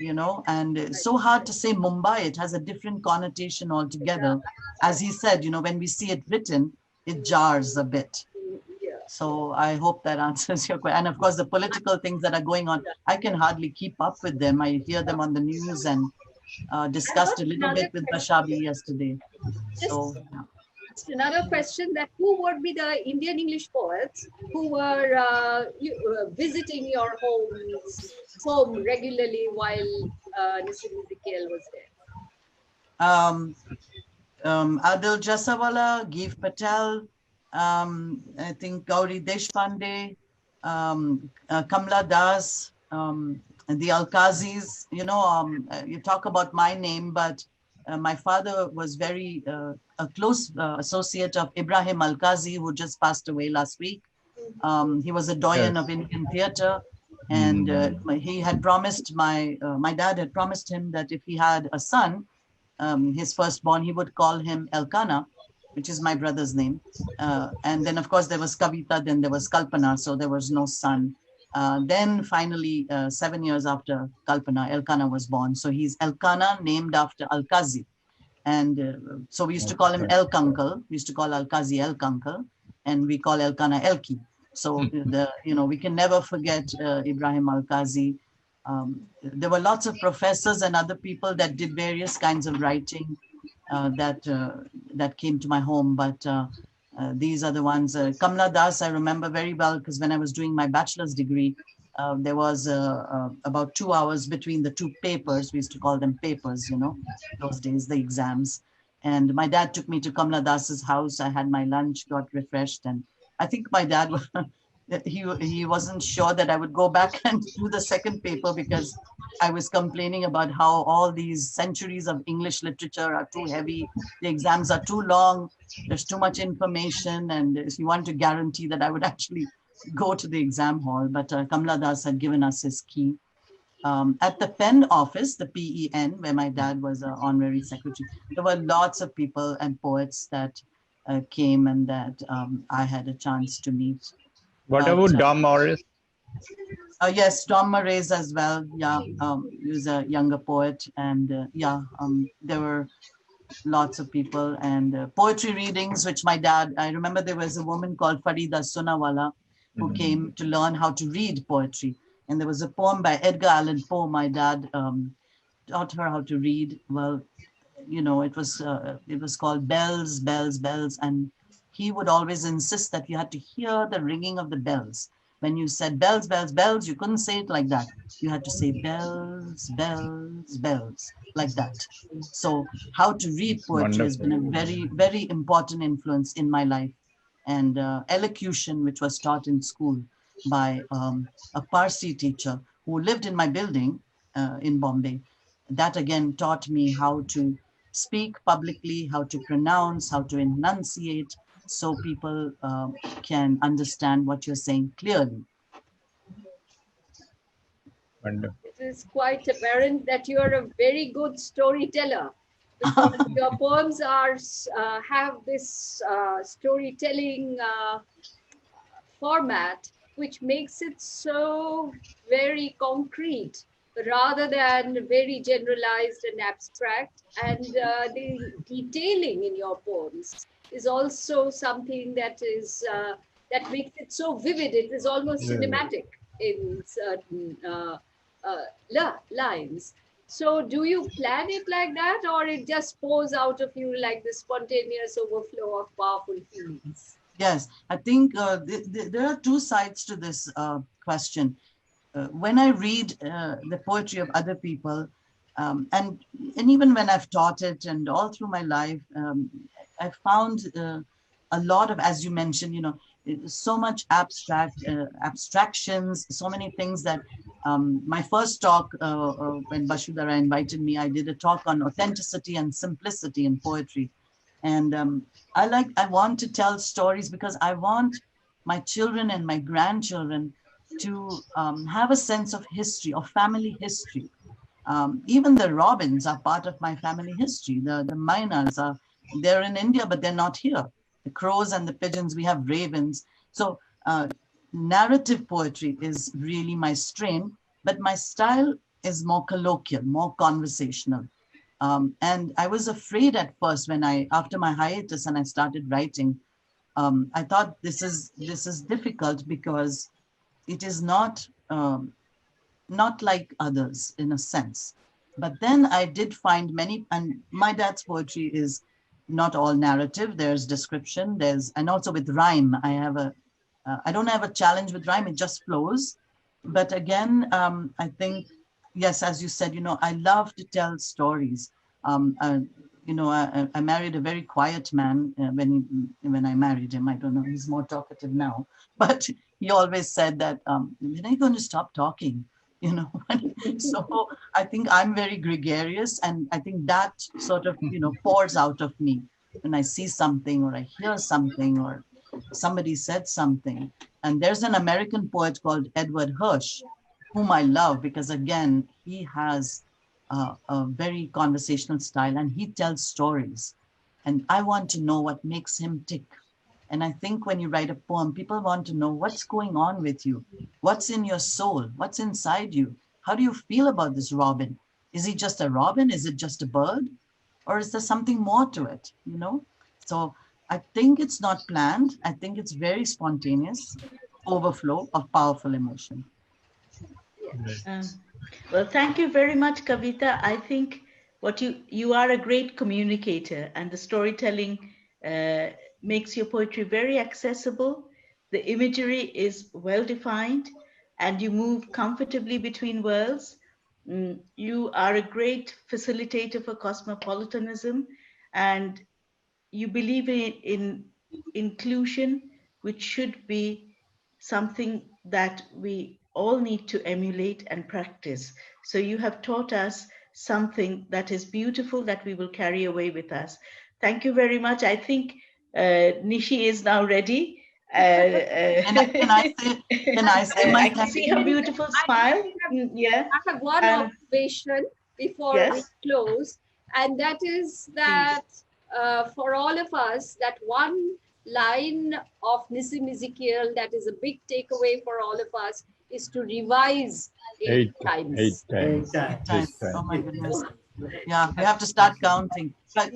B: and it's so hard to say Mumbai. It has a different connotation altogether. As he said, when we see it written, it jars a bit. So I hope that answers your question. And of course, the political things that are going on, I can hardly keep up with them. I hear them on the news and discussed a little bit with Bashabi yesterday. So,
C: another question, that who would be the Indian English poets who were visiting your home regularly while Nissim Ezekiel was there?
B: Adil Jasawala, Giv Patel, I think Gauri Deshpande, Kamla Das, the Alkazis. You talk about my name, but my father was very a close associate of Ibrahim Alkazi, who just passed away last week. He was a doyen of Indian theatre, And he had promised, my dad had promised him that if he had a son, his firstborn, he would call him Elkanah, which is my brother's name. And then, of course, there was Kavita, then there was Kalpana, so there was no son. Then finally, 7 years after Kalpana, Elkanah was born. So he's Elkanah, named after Al-Qazi. And so we used to call him El-Kankal. We used to call Al-Qazi El-Kankal, and we call Elkanah Elki. So, we can never forget Ibrahim Al-Qazi. There were lots of professors and other people that did various kinds of writing that came to my home, but these are the ones. Kamla Das, I remember very well, because when I was doing my bachelor's degree, there was about 2 hours between the two papers. We used to call them papers, those days, the exams. And my dad took me to Kamla Das's house. I had my lunch, got refreshed, and I think my dad he wasn't sure that I would go back and do the second paper, because I was complaining about how all these centuries of English literature are too heavy, the exams are too long, there's too much information, and he wanted to guarantee that I would actually go to the exam hall. But Kamla Das had given us his key. At the Penn office, the PEN, where my dad was an honorary secretary, there were lots of people and poets that came and that I had a chance to meet.
E: What about Dom Morris?
B: Yes, Dom Morris as well. Yeah, he was a younger poet, and there were lots of people, and poetry readings, which my dad, I remember there was a woman called Farida Sunawala who came to learn how to read poetry. And there was a poem by Edgar Allan Poe. My dad taught her how to read. Well, it was called Bells, Bells, Bells. And he would always insist that you had to hear the ringing of the bells. When you said bells, bells, bells, you couldn't say it like that. You had to say bells, bells, bells, like that. So how to read poetry has been a very, very important influence in my life. And elocution, which was taught in school by a Parsi teacher who lived in my building in Bombay. That again taught me how to speak publicly, how to pronounce, how to enunciate, so people can understand what you're saying clearly.
E: Wonderful.
C: It is quite apparent that you are a very good storyteller, because your poems have this storytelling format, which makes it so very concrete rather than very generalized and abstract. And the detailing in your poems is also something that is that makes it so vivid. It is almost cinematic in certain lines. So do you plan it like that, or it just pours out of you like the spontaneous overflow of powerful feelings?
B: Yes, I think there are two sides to this question. When I read the poetry of other people, and even when I've taught it and all through my life, I found a lot of, as you mentioned, so much abstractions, so many things that my first talk, when Bashudara invited me, I did a talk on authenticity and simplicity in poetry. And I want to tell stories because I want my children and my grandchildren to have a sense of history, of family history. Even the robins are part of my family history. The mynas they're in India, but they're not here. The crows and the pigeons, we have ravens. So narrative poetry is really my strain, but my style is more colloquial, more conversational. And I was afraid at first when after my hiatus and I started writing, I thought this is difficult because it is not like others in a sense. But then I did find many, and my dad's poetry is not all narrative. There's description, and also with rhyme. I don't have a challenge with rhyme, it just flows. But again, I think, yes, as you said, I love to tell stories. I married a very quiet man when I married him. I don't know, he's more talkative now, but he always said that, when are you going to stop talking? So I think I'm very gregarious, and I think that sort of, pours out of me when I see something or I hear something or somebody said something. And there's an American poet called Edward Hirsch, whom I love, because again, he has a very conversational style and he tells stories. And I want to know what makes him tick. And I think when you write a poem, people want to know what's going on with you. What's in your soul? What's inside you? How do you feel about this robin? Is he just a robin? Is it just a bird? Or is there something more to it, you know? So I think it's not planned. I think it's very spontaneous overflow of powerful emotion.
D: Well, thank you very much, Kavita. I think what you are a great communicator, and the storytelling makes your poetry very accessible. The imagery is well defined, and you move comfortably between worlds. You are a great facilitator for cosmopolitanism, and you believe in inclusion, which should be something that we all need to emulate and practice. So you have taught us something that is beautiful that we will carry away with us. Thank you very much. I think Nishi is now ready.
B: Can I say my
D: I can see her beautiful smile.
C: I have one observation before we close, and that is that for all of us, that one line of Nissim Ezekiel that is a big takeaway for all of us is to revise 8 times.
B: 8 times. Oh my goodness. Yeah, we have to start counting. But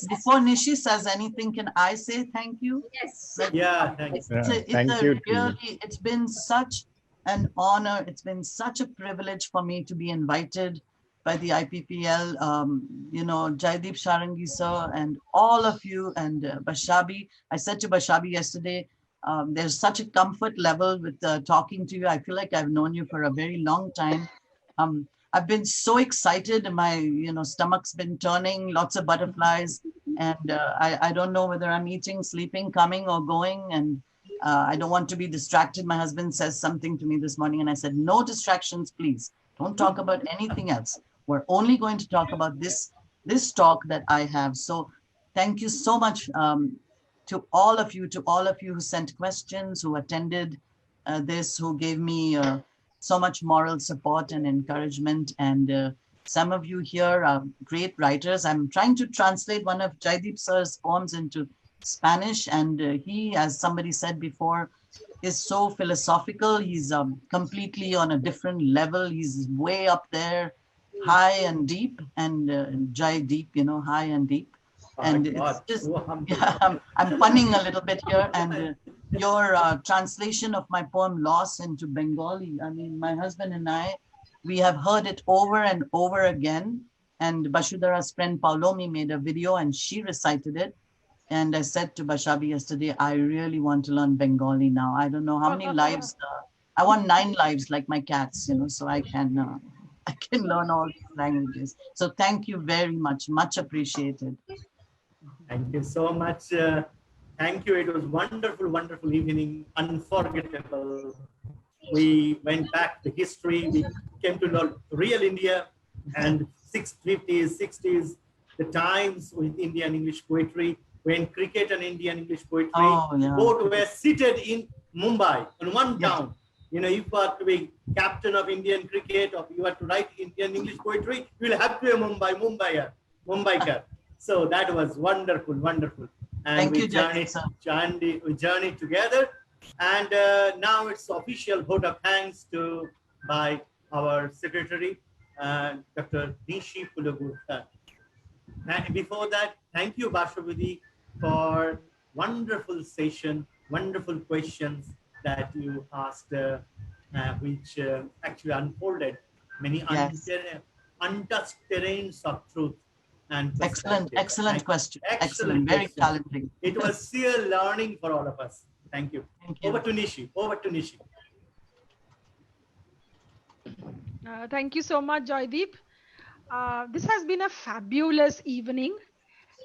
B: before Nishi says anything, can I say thank you?
C: Yes.
A: Yeah, thanks.
B: It's been such an honor. It's been such a privilege for me to be invited by the IPPL, you know, Jaideep Sharangi sir and all of you and Bashabi. I said to Bashabi yesterday, there's such a comfort level with talking to you. I feel like I've known you for a very long time. I've been so excited. My, stomach's been turning, lots of butterflies. And I don't know whether I'm eating, sleeping, coming or going. And I don't want to be distracted. My husband says something to me this morning and I said, no distractions, please. Don't talk about anything else. We're only going to talk about this talk that I have. So thank you so much to all of you who sent questions, who attended this, who gave me so much moral support and encouragement. And some of you here are great writers. I'm trying to translate one of Jaideep sir's poems into Spanish. And he, as somebody said before, is so philosophical. He's completely on a different level. He's way up there, high and deep, and Jaideep, high and deep. And it's just, I'm punning a little bit here. And your translation of my poem Loss into Bengali, I mean, my husband and I, we have heard it over and over again. And Bashudhara's friend Paulomi made a video and she recited it. And I said to Bashabi yesterday, I really want to learn Bengali now. I don't know how many lives. I want 9 lives like my cats, so I can learn all these languages. So thank you very much. Much appreciated.
A: Thank you so much. Thank you. It was wonderful, wonderful evening. Unforgettable. We went back to history. We came to know real India and 50s, 60s, the times with Indian English poetry, when cricket and Indian English poetry both were seated in Mumbai, in one town. If you are to be captain of Indian cricket or you are to write Indian English poetry, you will have to be a Mumbaiker. So that was wonderful, wonderful. And
B: we
A: journeyed together. And now it's official vote of thanks by our secretary, Dr. Nishi Pulagurkar. And before that, thank you, Bashabi, for wonderful session, wonderful questions that you asked, which actually unfolded many untouched terrains of truth. And
B: excellent question. Excellent, very challenging.
A: It was sheer learning for all of us. Thank you. Over to Nishi.
G: Thank you so much, Jaideep. This has been a fabulous evening.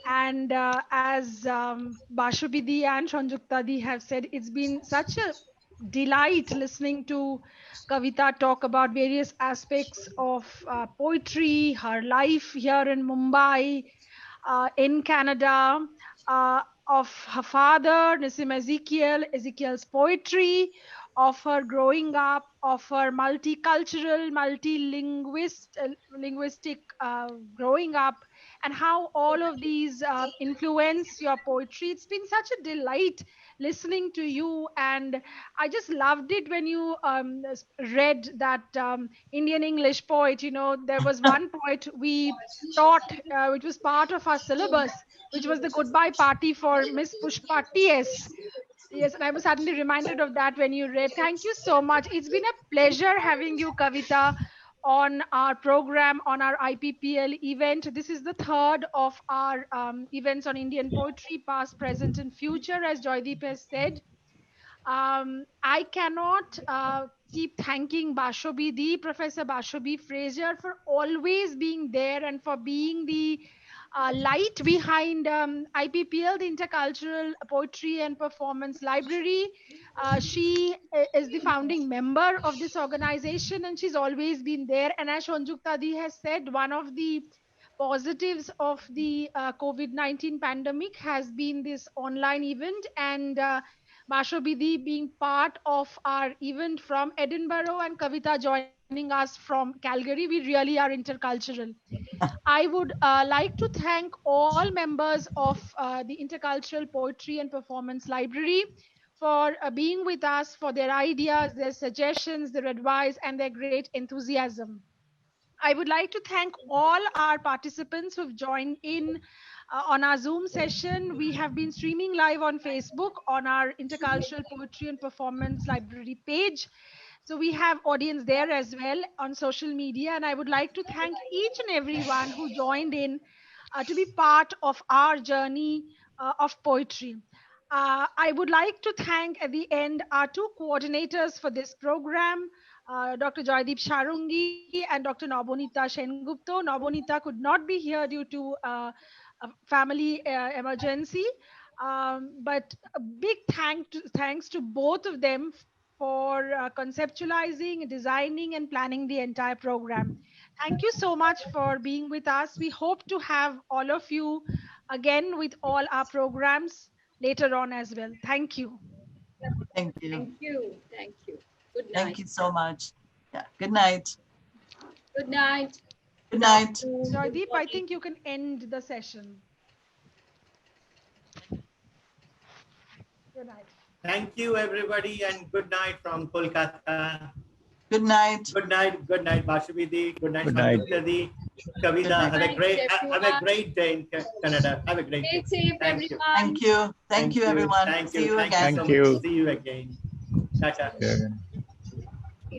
G: And as Bashabi and Sanjukta have said, it's been such a delight listening to Kavita talk about various aspects of poetry, her life here in Mumbai, in Canada, of her father, Nissim Ezekiel, Ezekiel's poetry, of her growing up, of her multicultural, linguistic growing up, and how all of these influence your poetry. It's been such a delight listening to you, and I just loved it when you read that Indian English poet. You know, there was one poet we taught, which was part of our syllabus, which was the Goodbye Party for Miss Pushpa T.S. Yes, and I was suddenly reminded of that when you read. Thank you so much. It's been a pleasure having you, Kavita, on our program, on our IPPL event. This is the third of our events on Indian poetry, past, present, and future, as Joydeep has said. I cannot keep thanking Bashabi, the Professor Bashabi Frazer, for always being there and for being the light behind IPPL, the Intercultural Poetry and Performance Library. She is the founding member of this organization, and she's always been there. And as Sanjukta Di has said, one of the positives of the COVID-19 pandemic has been this online event, and Bashabi Di being part of our event from Edinburgh, and Kavita joining us from Calgary. We really are intercultural. I would like to thank all members of the Intercultural Poetry and Performance Library for being with us, for their ideas, their suggestions, their advice, and their great enthusiasm. I would like to thank all our participants who've joined in on our Zoom session. We have been streaming live on Facebook on our Intercultural Poetry and Performance Library page. So we have audience there as well on social media. And I would like to thank each and everyone who joined in to be part of our journey of poetry. I would like to thank at the end our two coordinators for this program, Dr. Joydeep Sharungi and Dr. Nobonita Sengupta. Nobonita could not be here due to a family emergency. But a big thanks to both of them for conceptualizing, designing, and planning the entire program. Thank you so much for being with us. We hope to have all of you again with all our programs later on as well. Thank you.
B: Thank you.
C: Thank you. Thank you. Good night.
B: Thank you so much. Yeah. Good night.
C: Good night.
B: Good night.
G: Joydeep, I think you can end the session. Good night.
A: Thank you, everybody, and good night from Kolkata.
B: Good night.
A: Good night. Good night, Bashabi Di. Good night,
E: Good night.
A: Sanjukta. Kavita. Have a great day in Canada. Have a great day.
C: Stay safe,
A: Thank you.
C: everyone.
B: Thank you. Thank you, everyone.
A: Thank
B: See you
A: Thank
B: again.
A: so
E: Thank you.
A: much. See you again. Tata.
E: Yeah.